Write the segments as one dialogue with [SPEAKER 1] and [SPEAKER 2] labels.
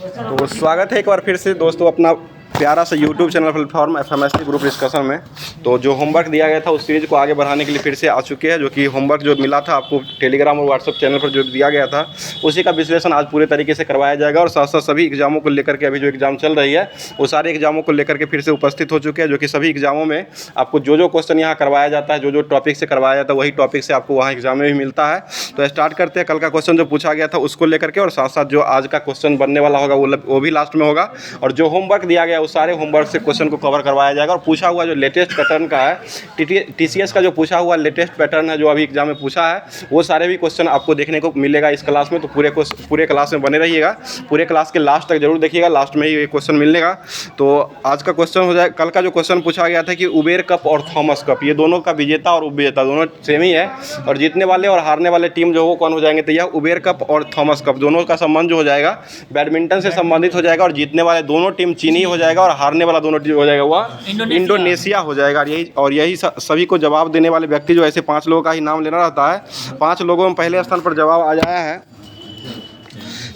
[SPEAKER 1] तो स्वागत है एक बार फिर से दोस्तों अपना प्यारा सा YouTube channel platform FMST group discussion में। तो जो होमवर्क दिया गया था उस सीरीज़ को आगे बढ़ाने के लिए फिर से आ चुके हैं। जो कि होमवर्क जो मिला था आपको टेलीग्राम और व्हाट्सएप चैनल पर जो दिया गया था उसी का विश्लेषण आज पूरे तरीके से करवाया जाएगा। और साथ साथ सभी एग्जामों को लेकर के अभी जो एग्ज़ाम चल रही है वो सारे एग्जामों को लेकर के फिर से उपस्थित हो चुके हैं। जो कि सभी एग्जामों में आपको जो क्वेश्चन यहाँ करवाया जाता है, जो टॉपिक से करवाया जाता है, वही टॉपिक से आपको वहाँ एग्जाम में भी मिलता है। तो स्टार्ट करते हैं। कल का क्वेश्चन जो पूछा गया था उसको लेकर के, और साथ साथ जो आज का क्वेश्चन बनने वाला होगा वो भी लास्ट में होगा। और जो होमवर्क दिया गया उस सारे होमवर्क से क्वेश्चन को कवर करवाया जाएगा। और पूछा हुआ जो लेटेस्ट पैटर्न का है टीसीएस का जो पूछा हुआ लेटेस्ट पैटर्न है जो अभी एग्जाम में पूछा है वो सारे भी क्वेश्चन आपको देखने को मिलेगा इस क्लास में। तो पूरे क्लास में बने रहिएगा, पूरे क्लास के लास्ट तक जरूर देखिएगा, लास्ट में ही ये क्वेश्चन मिलेगा। तो आज का क्वेश्चन हो जाए, कल का जो क्वेश्चन पूछा गया था कि उबेर कप और थॉमस कप ये दोनों का विजेता और उपविजेता दोनों सेम ही है। और जीतने वाले और हारने वाले टीम जो वो कौन हो जाएंगे, तो यह उबेर कप और थॉमस कप दोनों का संबंध जो हो जाएगा बैडमिंटन से संबंधित हो जाएगा। और जीतने वाले दोनों टीम चीनी हो जाएगा और हारने वाला दोनों टीम हो जाएगा वह इंडोनेशिया हो जाएगा। यही सभी को जवाब देने वाले व्यक्ति जो ऐसे 5 लोगों का ही नाम लेना रहता है। 5 लोगों में पहले स्थान पर जवाब आ जाया है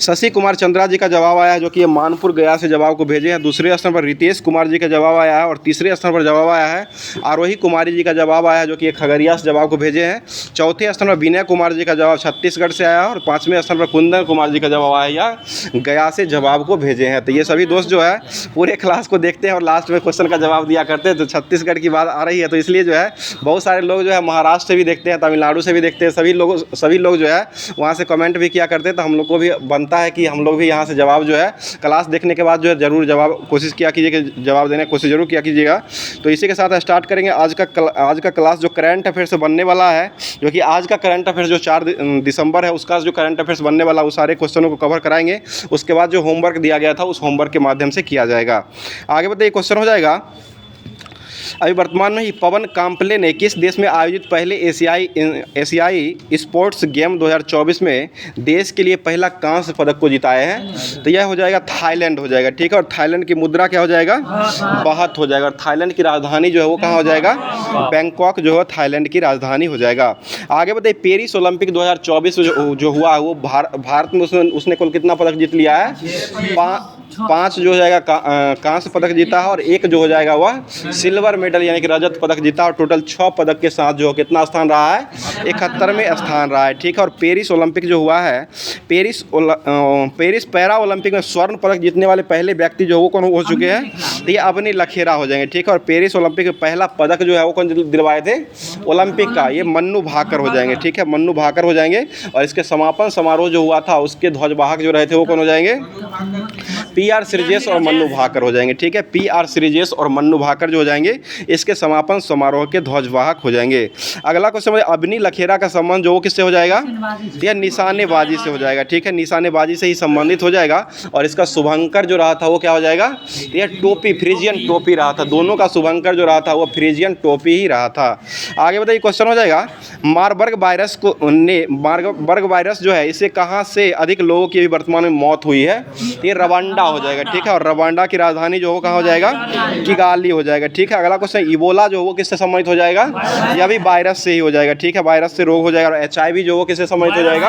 [SPEAKER 1] शशि कुमार चंद्रा जी का जवाब आया है जो कि ये मानपुर गया से जवाब को भेजे हैं। दूसरे स्थान पर रितेश कुमार जी का जवाब आया है। और तीसरे स्थान पर जवाब आया है आरोही कुमारी जी का जवाब आया है जो कि ये खगड़िया से जवाब को भेजे हैं। चौथे स्थान पर विनय कुमार जी का जवाब छत्तीसगढ़ से आया है। और 5वें स्थान पर कुंदन कुमार जी का जवाब आया या गया से जवाब को भेजे हैं। तो ये सभी दोस्त जो है पूरे क्लास को देखते हैं और लास्ट में क्वेश्चन का जवाब दिया करते हैं। तो छत्तीसगढ़ की बात आ रही है तो इसलिए जो है बहुत सारे लोग जो है महाराष्ट्र से भी देखते हैं, तमिलनाडु से भी देखते हैं। सभी लोग जो है वहाँ से कमेंट भी किया करते हैं। तो हम लोग को भी बनता है कि हम लोग भी यहाँ से जवाब जो है क्लास देखने के बाद जो है ज़रूर जवाब कोशिश किया कीजिए कि जवाब देने की कोशिश ज़रूर किया कीजिएगा। तो इसी के साथ स्टार्ट करेंगे आज का क्लास जो करंट अफेयर से बनने वाला है। जो कि आज का करंट अफेयर जो 4 दिसंबर है उसका जो करंट अफेयर्स बनने वाला उस सारे क्वेश्चनों को कवर कराएंगे। उसके बाद जो होमवर्क दिया गया था उस होमवर्क के माध्यम से किया जाएगा। आगे बताइए क्वेश्चन हो जाएगा। अभी वर्तमान में ही पवन काम्पले ने किस देश में आयोजित पहले एशियाई स्पोर्ट्स गेम 2024 में देश के लिए पहला कांस्य पदक को जिताए हैं? तो यह हो जाएगा थाईलैंड हो जाएगा। ठीक है। और थाईलैंड की मुद्रा क्या हो जाएगा? बाहत हो जाएगा। और थाईलैंड की राजधानी जो है वो कहाँ हो जाएगा? बैंकॉक जो है थाईलैंड की राजधानी हो जाएगा। आगे बताइए पेरिस ओलंपिक 2024 जो हुआ है वो भारत में उसने कुल कितना पदक जीत लिया है? 5 जो हो जाएगा कांस्य पदक जीता है और 1 जो हो जाएगा वह सिल्वर मेडल यानी कि रजत पदक जीता। और टोटल 6 पदक के साथ जो कितना स्थान रहा है? 71वें स्थान रहा है। ठीक है। और पेरिस ओलंपिक जो हुआ है पेरिस पैरा ओलंपिक में स्वर्ण पदक जीतने वाले पहले व्यक्ति जो वो कौन हो चुके हैं? तो ये अवनी लखेरा हो जाएंगे। ठीक है। और पेरिस ओलंपिक में पहला पदक जो है वो कौन दिलवाए थे ओलंपिक का? ये मन्नू भाकर हो जाएंगे। ठीक है। मन्नू भाकर हो जाएंगे। और इसके समापन समारोह जो हुआ था उसके ध्वजवाहक जो रहे थे वो कौन हो जाएंगे? PR श्रीजेश और मन्नू भाकर हो जाएंगे। ठीक है। PR श्रीजेश और मन्नू भाकर जो हो जाएंगे इसके समापन समारोह के ध्वजवाहक हो जाएंगे। अगला क्वेश्चन अवनी लखेरा का संबंध जो वो किससे हो जाएगा? यह निशानेबाजी से हो जाएगा। ठीक है। निशानेबाजी से ही संबंधित हो जाएगा। और इसका शुभंकर जो रहा था वो क्या हो जाएगा? यह टोपी फ्रीजियन टोपी रहा था। दोनों का शुभंकर जो रहा था वो फ्रीजियन टोपी ही रहा था। आगे बताइए क्वेश्चन हो जाएगा मारबर्ग वायरस जो है इसे कहाँ से अधिक लोगों की वर्तमान में मौत हुई है? ये रवांडा हो जाएगा। ठीक है। और रवांडा की राजधानी जो हो कहाँ हो जाएगा? किगाली हो जाएगा। ठीक है। अगला क्वेश्चन इबोला जो वो किससे संबंधित हो जाएगा? यह भी वायरस से ही हो जाएगा। ठीक है। वायरस से रोग हो जाएगा। और HIV जो वो किससे संबंधित हो जाएगा?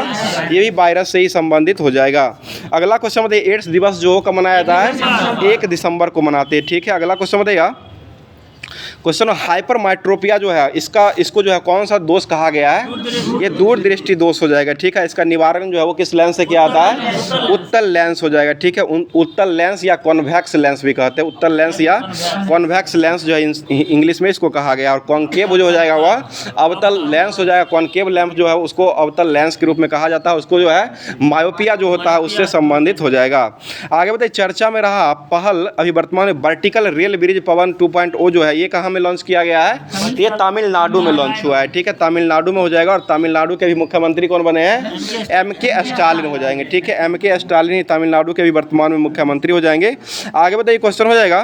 [SPEAKER 1] ये भी वायरस से ही संबंधित हो जाएगा। अगला क्वेश्चन बताइए एड्स दिवस जो कब मनाया जाता है? 1 दिसंबर को मनाते हैं। ठीक है। अगला क्वेश्चन बताइएगा क्वेश्चन हाइपरमेट्रोपिया जो है इसको जो है कौन सा दोष कहा गया है? ये दूरदृष्टि दोष हो जाएगा। ठीक है। इसका निवारण जो है वो किस लेंस से किया आता है? उत्तल लेंस हो जाएगा। ठीक है। उत्तल लेंस या कॉन्वेक्स लेंस भी कहते हैं। उत्तल लेंस या कॉन्वेक्स लेंस जो है इंग्लिश में इसको कहा गया। और कॉन्केव जो हो जाएगा वह अवतल लेंस हो जाएगा। कॉन्केव लेंस जो है उसको अवतल लेंस के रूप में कहा जाता है। उसको जो है मायोपिया जो होता है उससे संबंधित हो जाएगा। आगे बताइए चर्चा में रहा पहल अभी वर्तमान में वर्टिकल रेल ब्रिज पवन 2.0 जो है ये कहाँ में लॉन्च किया गया है? ये तमिलनाडु में लॉन्च हुआ है। ठीक है। तमिलनाडु में हो जाएगा। और तमिलनाडु के भी मुख्यमंत्री कौन बने हैं? MK स्टालिन हो जाएंगे। ठीक है। MK स्टालिन तमिलनाडु के भी वर्तमान में मुख्यमंत्री हो जाएंगे। आगे बताइए क्वेश्चन हो जाएगा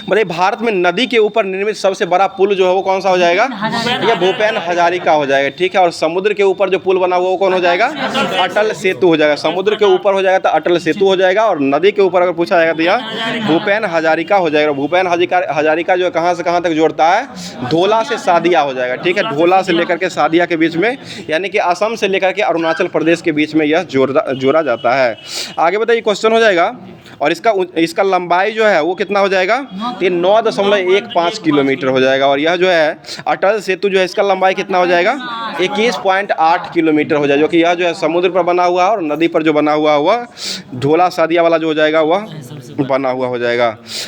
[SPEAKER 1] मतलब भारत में नदी के ऊपर निर्मित सबसे बड़ा पुल जो है वो कौन सा हो जाएगा? ये भूपेन हजारिका हो जाएगा, ठीक है। और समुद्र के ऊपर जो पुल बना हुआ वो कौन हो जाएगा? अटल सेतु हो जाएगा। समुद्र के ऊपर हो जाएगा तो अटल सेतु हो जाएगा, और नदी के ऊपर अगर पूछा जाएगा तो यह भूपेन हजारिका हो जाएगा। भूपेन हजारिका जो है कहाँ से कहाँ तक जोड़ता है? धोला से सादिया हो जाएगा, ठीक है। धोला से लेकर के सादिया के बीच में, यानी कि असम से लेकर के अरुणाचल प्रदेश के बीच में यह जोड़ा जाता है। आगे बताइए, क्वेश्चन हो जाएगा। और इसका लंबाई जो है वो कितना हो जाएगा? ये 9.15 किलोमीटर हो जाएगा। और यह जो है अटल सेतु जो है इसका लंबाई कितना हो जाएगा? 21.8 किलोमीटर हो जाएगा, जो कि यह जो है समुद्र पर बना हुआ है, और नदी पर जो बना हुआ वह ढोला सादिया वाला जो हो जाएगा वह बना हुआ हो जाएगा।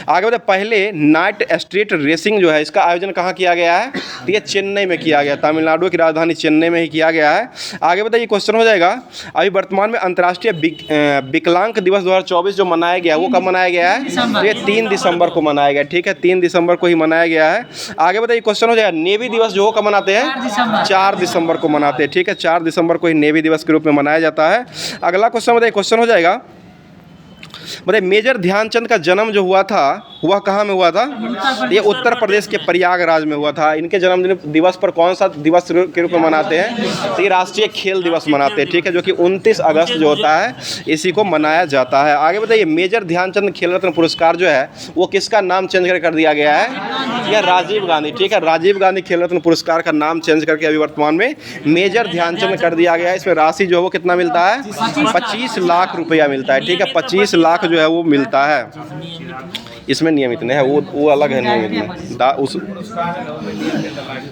[SPEAKER 1] आगे बताइए, पहले नाइट स्ट्रीट रेसिंग जो है इसका आयोजन कहाँ किया गया है? तो ये चेन्नई में किया गया, तमिलनाडु की राजधानी चेन्नई में ही किया गया है। आगे बताइए, क्वेश्चन हो जाएगा। अभी वर्तमान में अंतर्राष्ट्रीय विकलांग दिवस 2024 जो मनाया गया वो कब मनाया गया है? तो ये 3 दिसंबर को मनाया गया, ठीक है। 3 दिसंबर को ही मनाया गया है। आगे बताइए, क्वेश्चन हो जाएगा। नेवी दिवस जो कब मनाते हैं? 4 दिसंबर को मनाते हैं, ठीक है। 4 दिसंबर को ही नेवी दिवस के रूप में मनाया जाता है। अगला क्वेश्चन बताइए, क्वेश्चन हो जाएगा। बताइए, मेजर ध्यानचंद का जन्म जो हुआ था वह कहाँ में हुआ था? ये उत्तर प्रदेश के प्रयागराज में हुआ था। इनके जन्मदिन दिवस पर कौन सा दिवस के रूप में मनाते हैं? तो ये राष्ट्रीय खेल दिवस मनाते हैं, ठीक है, जो कि 29 अगस्त जो होता है इसी को मनाया जाता है। आगे बताइए, मेजर ध्यानचंद खेल रत्न पुरस्कार जो है वो किसका नाम चेंज कर दिया गया है? यह राजीव गांधी, ठीक है। राजीव गांधी खेल रत्न पुरस्कार का नाम चेंज करके अभी वर्तमान में मेजर ध्यानचंद कर दिया गया है। इसमें राशि जो है वो कितना मिलता है? 25 लाख रुपया मिलता है, ठीक है। 25 लाख जो है वो मिलता है। इसमें नियमित नहीं है, वो अलग है नियमित में।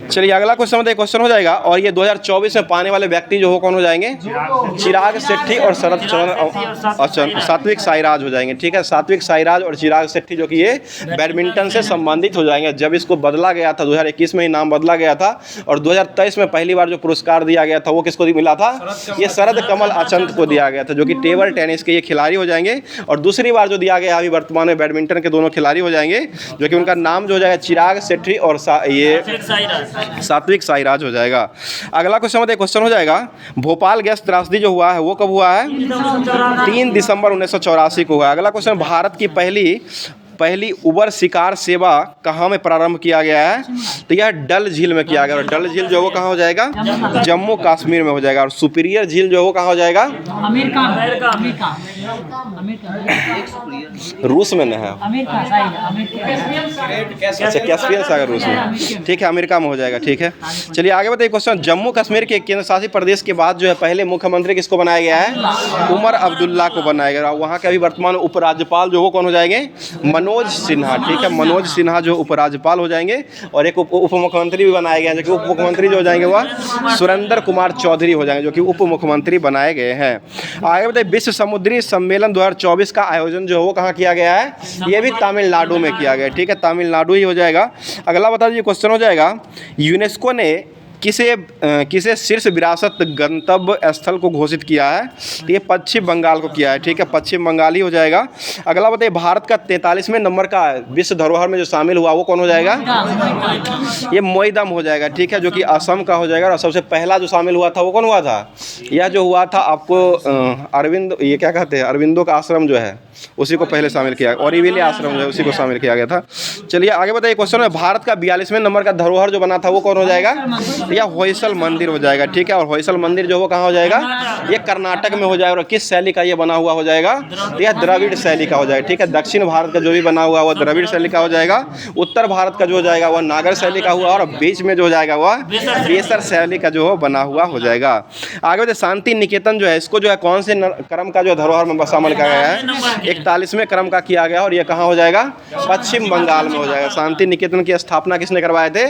[SPEAKER 1] चलिए अगला क्वेश्चन बताइए, क्वेश्चन हो जाएगा। और ये 2024 में पाने वाले व्यक्ति जो हो कौन हो जाएंगे? चिराग शेट्टी और शरद चंद्र सात्विक साईराज हो जाएंगे, ठीक है। सात्विक साईराज और चिराग शेट्टी जो कि ये बैडमिंटन से संबंधित हो जाएंगे। जब इसको बदला गया था 2021 में ही नाम बदला गया था, और 2023 में पहली बार जो पुरस्कार दिया गया था वो किसको मिला था? ये शरद कमल अचंत को दिया गया था, जो कि टेबल टेनिस के ये खिलाड़ी हो जाएंगे। और दूसरी बार जो दिया गया अभी वर्तमान में बैडमिंटन के दोनों खिलाड़ी हो जाएंगे, जो कि उनका नाम जो हो जाएगा चिराग शेट्टी और ये सात्विक साईराज हो जाएगा। अगला क्वेश्चन बताइए, क्वेश्चन हो जाएगा। भोपाल गैस त्रासदी जो हुआ है वो कब हुआ है? 3 दिसंबर 1984 को हुआ। अगला क्वेश्चन, भारत की पहली उबर शिकार सेवा कहाँ में प्रारंभ किया गया है? तो यह डल झील में किया गया। और डल झील जो वो कहाँ हो जाएगा? जम्मू कश्मीर में हो जाएगा। और सुपीरियर झील जो वो कहाँ हो जाएगा? रूस में नहीं है, अच्छा कैस्पियन सागर रूस में, ठीक है। अमेरिका में हो जाएगा, ठीक है। चलिए आगे बताइए, क्वेश्चन। जम्मू कश्मीर के केंद्र शासित प्रदेश के बाद जो है पहले मुख्यमंत्री किसको बनाया गया है? उमर अब्दुल्ला को बनाया गया। वहाँ के अभी वर्तमान उपराज्यपाल जो वो कौन हो जाएंगे? मनोज सिन्हा, ठीक है। मनोज सिन्हा जो उपराज्यपाल हो जाएंगे। और एक उप मुख्यमंत्री भी बनाए गए हैं, जो कि उप मुख्यमंत्री जो हो जाएंगे वह सुरेंद्र कुमार चौधरी हो जाएंगे, जो कि उप मुख्यमंत्री बनाए गए हैं। आगे बताइए, विश्व समुद्री सम्मेलन 2024 का आयोजन जो है वो कहाँ किया गया है? ये भी तमिलनाडु में किया गया, ठीक है। तमिलनाडु ही हो जाएगा। अगला बता दीजिए, क्वेश्चन हो जाएगा। यूनेस्को ने किसे शीर्ष विरासत गंतव्य स्थल को घोषित किया है? तो ये पश्चिम बंगाल को किया है, ठीक है। पश्चिम बंगाल ही हो जाएगा। अगला बताइए, भारत का 43वें नंबर का विश्व धरोहर में जो शामिल हुआ वो कौन हो जाएगा? ये मोईदम हो जाएगा, ठीक है, जो कि असम का हो जाएगा। और सबसे पहला जो शामिल हुआ था वो कौन हुआ था? यह जो हुआ था आपको अरविंद, ये क्या कहते हैं, अरविंदो का आश्रम जो है उसी को पहले शामिल किया, और इवेली आश्रम जो है उसी को शामिल किया गया था। चलिए आगे बताइए, क्वेश्चन है। भारत का 42वें नंबर का धरोहर जो बना था वो कौन हो जाएगा? या होयसल मंदिर हो जाएगा, ठीक है। और होयसल मंदिर जो वो कहाँ हो जाएगा? ये कर्नाटक में हो जाएगा। और किस शैली का ये बना हुआ हो जाएगा? यह द्रविड़ शैली का हो जाएगा, ठीक है। दक्षिण भारत का जो भी बना हुआ वह द्रविड़ शैली का हो जाएगा। उत्तर भारत का जो हो जाएगा वह नागर शैली का हुआ। और बीच में जो हो जाएगा वह बेसर शैली का जो बना हुआ हो जाएगा। आगे बताइए, शांति निकेतन जो है इसको जो है कौन से क्रम का जो धरोहर में शामिल किया गया है? 41वें क्रम का किया गया। और ये कहाँ हो जाएगा? पश्चिम बंगाल में हो जाएगा। शांति निकेतन की स्थापना किसने करवाए थे?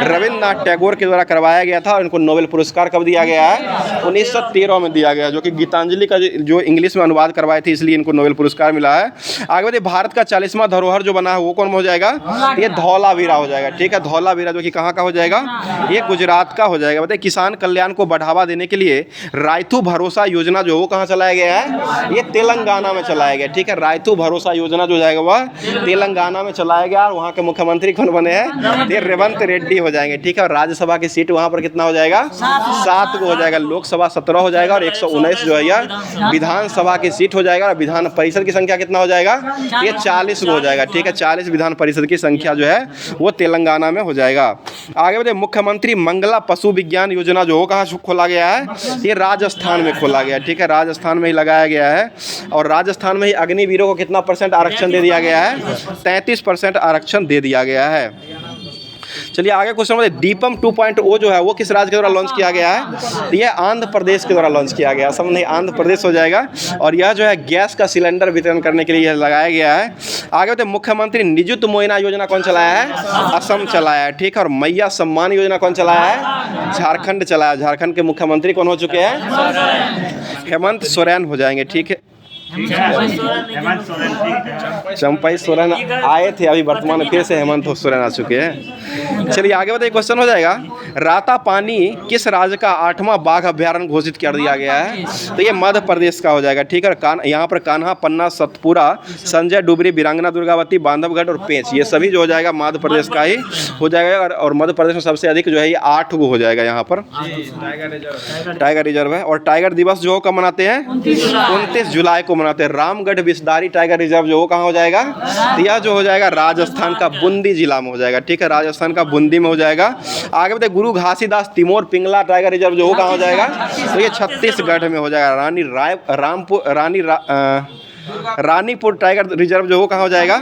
[SPEAKER 1] रविन्द्रनाथ टैगोर के द्वारा करवाया गया था। और इनको नोबेल पुरस्कार कब दिया गया है? 1913 में दिया गया, जो कि गीतांजलि का जो इंग्लिश में अनुवाद करवाए थे, इसलिए इनको नोबेल पुरस्कार मिला है। आगे बताइए, भारत का 40वां धरोहर जो बना है वो कौन हो जाएगा? ये धौलावीरा हो जाएगा, ठीक है। धौलावीरा जो कि कहाँ का हो जाएगा? ये गुजरात का हो जाएगा। बताइए, किसान कल्याण को बढ़ावा देने के लिए रायतू भरोसा योजना जो वो कहाँ चलाया गया है? ये तेलंगाना में चलाया गया, ठीक है। रायतू भरोसा योजना जो जाएगा वह तेलंगाना में चलाया गया। और वहाँ के मुख्यमंत्री कौन बने हैं? ये रेवंत रेड्डी हो जाएंगे, ठीक है। और राज्यसभा की सीट सीट वहाँ पर कितना हो जाएगा, 7 को हो जाएगा। लोकसभा 17 हो जाएगा और 119 जो है यह विधानसभा की सीट हो जाएगा। और विधान परिषद की संख्या कितना हो जाएगा, ये 40 को हो जाएगा। ठीक है, 40 विधान परिषद की संख्या जो है वो तेलंगाना में हो जाएगा। आगे बढ़े, मुख्यमंत्री मंगला पशु विज्ञान योजना जो हो कहाँ खोला गया है, ये राजस्थान में खोला गया। ठीक है, राजस्थान में ही लगाया गया है। और राजस्थान में ही अग्निवीरों को कितना % आरक्षण दे दिया गया है, 33% आरक्षण दे दिया गया है। चलिए आगे क्वेश्चन बताइए, दीपम 2.0 जो है वो किस राज्य के द्वारा लॉन्च किया गया है, तो ये आंध्र प्रदेश के द्वारा लॉन्च किया गया। सब नहीं, आंध्र प्रदेश हो जाएगा। और यह जो है गैस का सिलेंडर वितरण करने के लिए लगाया गया है। आगे बताइए, मुख्यमंत्री निजुत मोइना योजना कौन चलाया है, असम चलाया है। ठीक है, और मैया सम्मान योजना कौन चलाया है, झारखंड चलाया। झारखंड के मुख्यमंत्री कौन हो चुके हैं, हेमंत सोरेन हो जाएंगे। ठीक है, चंपई सोरेन आए थे, अभी वर्तमान में फिर से हेमंत सोरेन आ चुके हैं। चलिए आगे बताइए, क्वेश्चन हो जाएगा, रातापानी किस राज्य का 8वां बाघ अभ्यारण्य घोषित कर दिया गया है, तो ये मध्य प्रदेश का हो जाएगा। ठीक है, और यहाँ पर कान्हा, पन्ना, सतपुरा, संजय डुबरी, वीरांगना दुर्गावती, बांधवगढ़ और पेंच, ये सभी जो हो जाएगा मध्य प्रदेश का ही हो जाएगा। और मध्य प्रदेश में सबसे अधिक जो है ये 8 को हो जाएगा। यहाँ पर टाइगर रिजर्व है। और टाइगर दिवस जो कब मनाते हैं, 29 जुलाई को मनाते हैं। रामगढ़ विषधारी टाइगर रिजर्व जो कहाँ हो जाएगा, यह जो हो जाएगा राजस्थान का बूंदी जिला में हो जाएगा। ठीक है, राजस्थान का बूंदी में हो जाएगा। आगे बताइए, गुरु घासीदास तिमोर पिंगला टाइगर रिजर्व जो कहाँ हो जाएगा, तो ये छत्तीसगढ़ में हो जाएगा। रानीपुर टाइगर रिजर्व जो कहाँ हो जाएगा,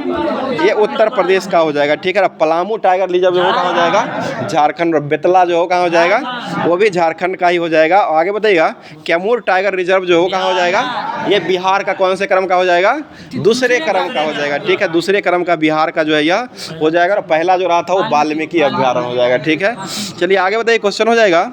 [SPEAKER 1] ये उत्तर प्रदेश का हो जाएगा। ठीक है, पलामू टाइगर रिजर्व जो कहाँ हो जाएगा, झारखंड। और बेतला जो कहाँ हो जाएगा, वो भी झारखंड का ही हो जाएगा। आगे बताइएगा, कैमूर टाइगर रिजर्व जो कहाँ हो जाएगा, ये बिहार का कौन से क्रम का हो जाएगा, दूसरे क्रम का हो जाएगा। ठीक है, दूसरे क्रम का बिहार का जो है यह हो जाएगा। और पहला जो रहा था वो वाल्मीकि अभ्यारण्य हो जाएगा। ठीक है, चलिए आगे बताइए, क्वेश्चन हो जाएगा,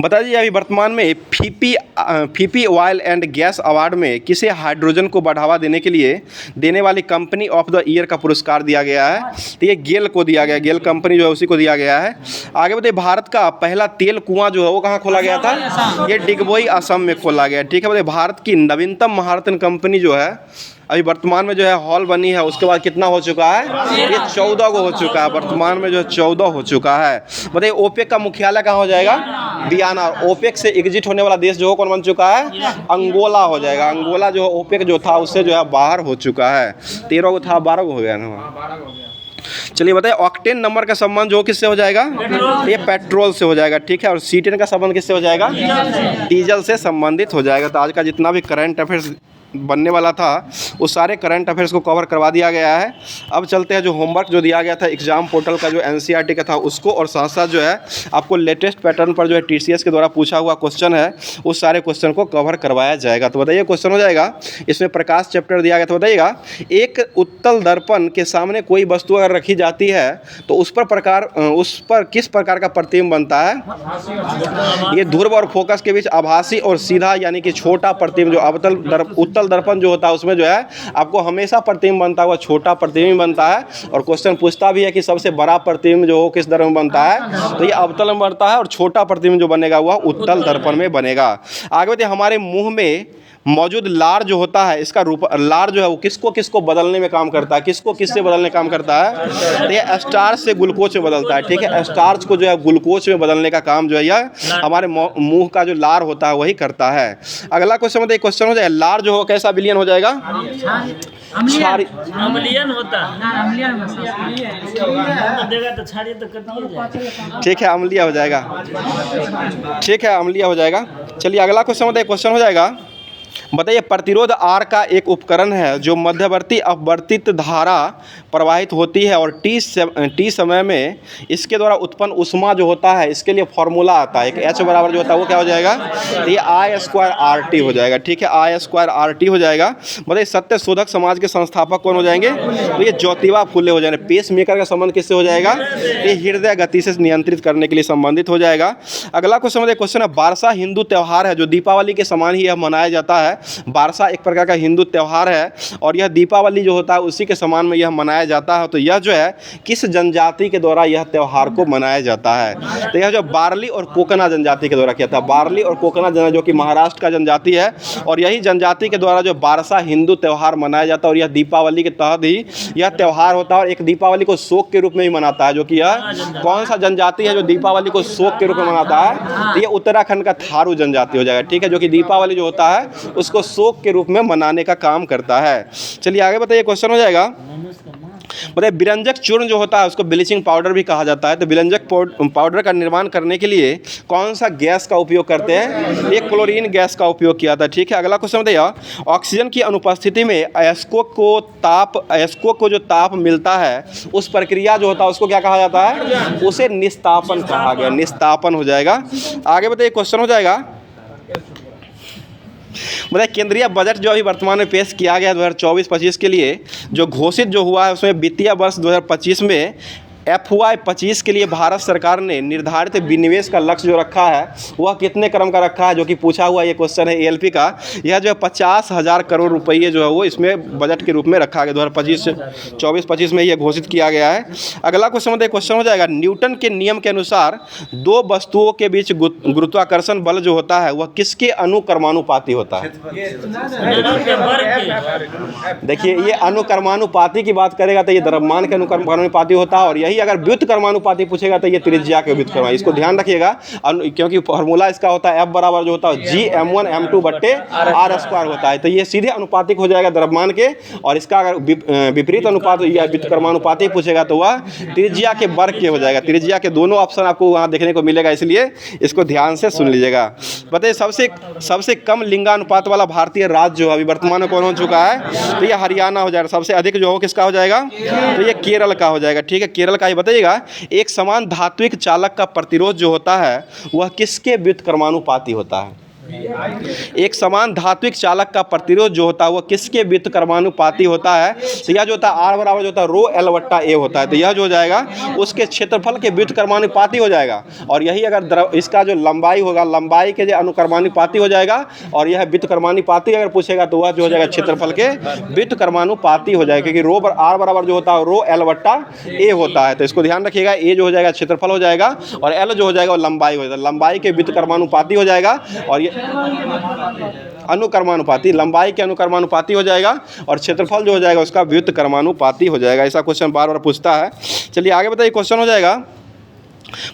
[SPEAKER 1] बता दीजिए अभी वर्तमान में Phi Phi oil and gas award में किसे हाइड्रोजन को बढ़ावा देने के लिए देने वाली कंपनी ऑफ द ईयर का पुरस्कार दिया गया है, तो ये गेल को दिया गया। गेल कंपनी जो है उसी को दिया गया है। आगे बताइए, भारत का पहला तेल कुआं जो है वो कहाँ खोला गया था, ये डिगबोई असम में खोला गया। ठीक है, बताइए, भारत की नवीनतम महारत्न कंपनी जो है अभी वर्तमान में जो है हॉल बनी है, उसके बाद कितना हो चुका है, ये 14 को हो चुका है। वर्तमान में जो 14 हो चुका है। बताइए, ओपेक का मुख्यालय कहाँ हो जाएगा, वियना। ओपेक से एग्जिट होने वाला देश जो कौन बन चुका है, अंगोला हो जाएगा। अंगोला जो ओपेक जो था उससे जो है बाहर हो चुका है। 13 को था, 12 को हो गया ना। चलिए बताइए, ऑक्टेन नंबर का संबंध जो किससे हो जाएगा, ये पेट्रोल से हो जाएगा। ठीक है, और C10 का संबंध किससे हो जाएगा, डीजल से संबंधित हो जाएगा। तो आज का जितना भी करंट अफेयर्स बनने वाला था उस सारे करंट अफेयर्स को कवर करवा दिया गया है। अब चलते हैं जो होमवर्क जो दिया गया था एग्जाम पोर्टल का, जो NCERT का था उसको, और साथ साथ जो है आपको लेटेस्ट पैटर्न पर जो है TCS के द्वारा पूछा हुआ क्वेश्चन है उस सारे क्वेश्चन को कवर करवाया जाएगा। तो बताइए, क्वेश्चन हो जाएगा, इसमें प्रकाश चैप्टर दिया गया। तो बताइएगा, एक उत्तल दर्पण के सामने कोई वस्तु अगर रखी जाती है तो उस पर किस प्रकार का प्रतिबिंब बनता है, ये ध्रुव और फोकस के बीच आभासी और सीधा यानी कि छोटा प्रतिबिंब। जो उत्तल दर्पण जो होता है उसमें जो है आपको हमेशा प्रतिबिंब बनता हुआ छोटा प्रतिबिंब बनता है। और क्वेश्चन पूछता भी है कि सबसे बड़ा प्रतिबिंब जो हो किस दर्पण में बनता है, तो ये अवतल में बनता है। और छोटा प्रतिबिंब जो बनेगा वह उत्तल दर्पण में बनेगा। आगे बढ़ते, हमारे मुंह में मौजूद लार जो होता है, इसका रूप लार जो है वो किसको किसको बदलने में काम करता है, किसको किससे बदलने काम करता है, तो ये स्टार्च से ग्लूकोज में बदलता है। ठीक है, स्टार्च को जो है ग्लूकोज में बदलने का काम जो है यह हमारे मुंह का जो लार होता है वही करता है। अगला क्वेश्चन बताइए, क्वेश्चन हो जाए, लार जो हो कैसा विलयन हो जाएगा,
[SPEAKER 2] अम्लीयन होता
[SPEAKER 1] ठीक है, अम्लीय हो जाएगा। ठीक है, अम्लीय हो जाएगा। चलिए अगला क्वेश्चन बताइए, क्वेश्चन हो जाएगा, बताइए, प्रतिरोध आर का एक उपकरण है जो मध्यवर्ती अपवर्तित धारा प्रवाहित होती है और टी समय में इसके द्वारा उत्पन्न ऊष्मा जो होता है इसके लिए फॉर्मूला आता है, एक H बराबर जो होता है वो क्या हो जाएगा, तो ये I²RT हो जाएगा। ठीक है, I²RT हो जाएगा। बताइए, सत्य शोधक समाज के संस्थापक कौन हो जाएंगे, तो ये ज्योतिबा फुले हो जाएंगे। पेस मेकर का संबंध किससे हो जाएगा, ये हृदय गति से नियंत्रित करने के लिए संबंधित हो जाएगा। अगला क्वेश्चन बताइए, क्वेश्चन है, बारसा हिंदू त्यौहार है जो दीपावली के समान ही यह मनाया जाता है। बारसा एक प्रकार का हिंदू त्यौहार है और यह दीपावली जो होता है उसी के समान में यह मनाया जाता है। तो यह जो है किस जनजाति के द्वारा यह त्यौहार को मनाया जाता है? तो यह जो बारली और कोकना जनजाति के द्वारा किया था। बारली और कोकना जो कि महाराष्ट्र का जनजाति है और यही जनजाति के द्वारा जो बारसा हिंदू त्यौहार मनाया जाता है और यह दीपावली के तहत ही यह त्यौहार होता है। और एक दीपावली को शोक के रूप में ही मनाता है, जो कि यह कौन सा जनजाति है जो दीपावली को शोक के रूप में मनाता है? तो ये उत्तराखंड का थारू जनजाति हो जाएगा, ठीक है, जो कि दीपावली जो होता है उसको शोक के रूप में मनाने का काम करता है। चलिए आगे बताइए, क्वेश्चन हो जाएगा। बताइए बिरंजक चूर्ण जो होता है उसको ब्लीचिंग पाउडर भी कहा जाता है। तो बिरंजक पाउडर का निर्माण करने के लिए कौन सा गैस का उपयोग करते हैं? ये क्लोरीन गैस का उपयोग किया था, ठीक है। अगला क्वेश्चन बताइए, ऑक्सीजन की अनुपस्थिति में अयस्कों को जो ताप मिलता है उस प्रक्रिया जो होता है उसको क्या कहा जाता है? उसे निस्तापन कहा गया, निस्तापन हो जाएगा। आगे बताइए, क्वेश्चन हो जाएगा। मतलब केंद्रीय बजट जो अभी वर्तमान में पेश किया गया 2024-25 के लिए जो घोषित जो हुआ है उसमें वित्तीय वर्ष 2025 में FY25 के लिए भारत सरकार ने निर्धारित विनिवेश का लक्ष्य जो रखा है वह कितने क्रम का रखा है? जो कि पूछा हुआ ये क्वेश्चन है ALP का। यह जो है 50,000 करोड़ रुपये जो है वो इसमें बजट के रूप में रखा गया 2024-25 में यह घोषित किया गया है। अगला क्वेश्चन हो जाएगा, न्यूटन के नियम के अनुसार दो वस्तुओं के बीच गुरुत्वाकर्षण बल जो होता है वह किसके अनुक्रमानुपाती होता है? देखिए ये अनुक्रमानुपाती की बात करेगा तो ये द्रव्यमान के अनुक्रमानुपाती होता है और यही अगर व्युत्क्रमानुपाती पूछेगा तो ये त्रिज्या के व्युत्क्रमानुपाती। इसको ध्यान रखिएगा क्योंकि फॉर्मूला इसका होता है F बराबर जो होता है Gm1 m2 बट्टे r² होता है। तो ये सीधे अनुपातिक हो जाएगा द्रव्यमान के और इसका अगर विपरीत अनुपात या व्युत्क्रमानुपाती पूछेगा तो वह त्रिज्या के वर्ग के हो जाएगा। त्रिज्या के दोनों ऑप्शन आपको वहाँ देखने को मिलेगा, इसलिए इसको ध्यान से सुन लीजिएगा। बताइए सबसे कम लिंगानुपात वाला भारतीय राज्य जो अभी वर्तमान में कौन हो चुका है? तो ये हरियाणा हो जाएगा। सबसे अधिक जो हो किसका हो जाएगा? तो ये केरल का हो जाएगा, ठीक है, केरल का ही। बताइएगा एक समान धात्विक चालक का प्रतिरोध जो होता है वह किसके व्युत्क्रमानुपाती होता है? एक समान धात्विक चालक का प्रतिरोध जो होता है वह किसके व्युत्क्रमानुपाती होता है? तो यह जो होता है R बराबर जो होता है रो L बट्टा A होता है। तो यह जो हो जाएगा उसके क्षेत्रफल के व्युत्क्रमानुपाती हो जाएगा और यही अगर इसका जो लंबाई होगा लंबाई के जो अनुक्रमानुपाती हो जाएगा और यह व्युत्क्रमानुपाती अगर पूछेगा तो वह जो हो जाएगा क्षेत्रफल के व्युत्क्रमानुपाती हो जाएगा, क्योंकि R बराबर जो होता है रो L बट्टा A होता है। तो इसको ध्यान रखिएगा, A जो हो जाएगा क्षेत्रफल हो जाएगा और L जो हो जाएगा वो लंबाई हो जाएगा, लंबाई के व्युत्क्रमानुपाती हो जाएगा और ये अनुक्रमानुपाती लंबाई के अनुक्रमानुपाती हो जाएगा और क्षेत्रफल जो हो जाएगा उसका व्युत्क्रमानुपाती हो जाएगा। ऐसा क्वेश्चन बार बार पूछता है। चलिए आगे बताइए, क्वेश्चन हो जाएगा।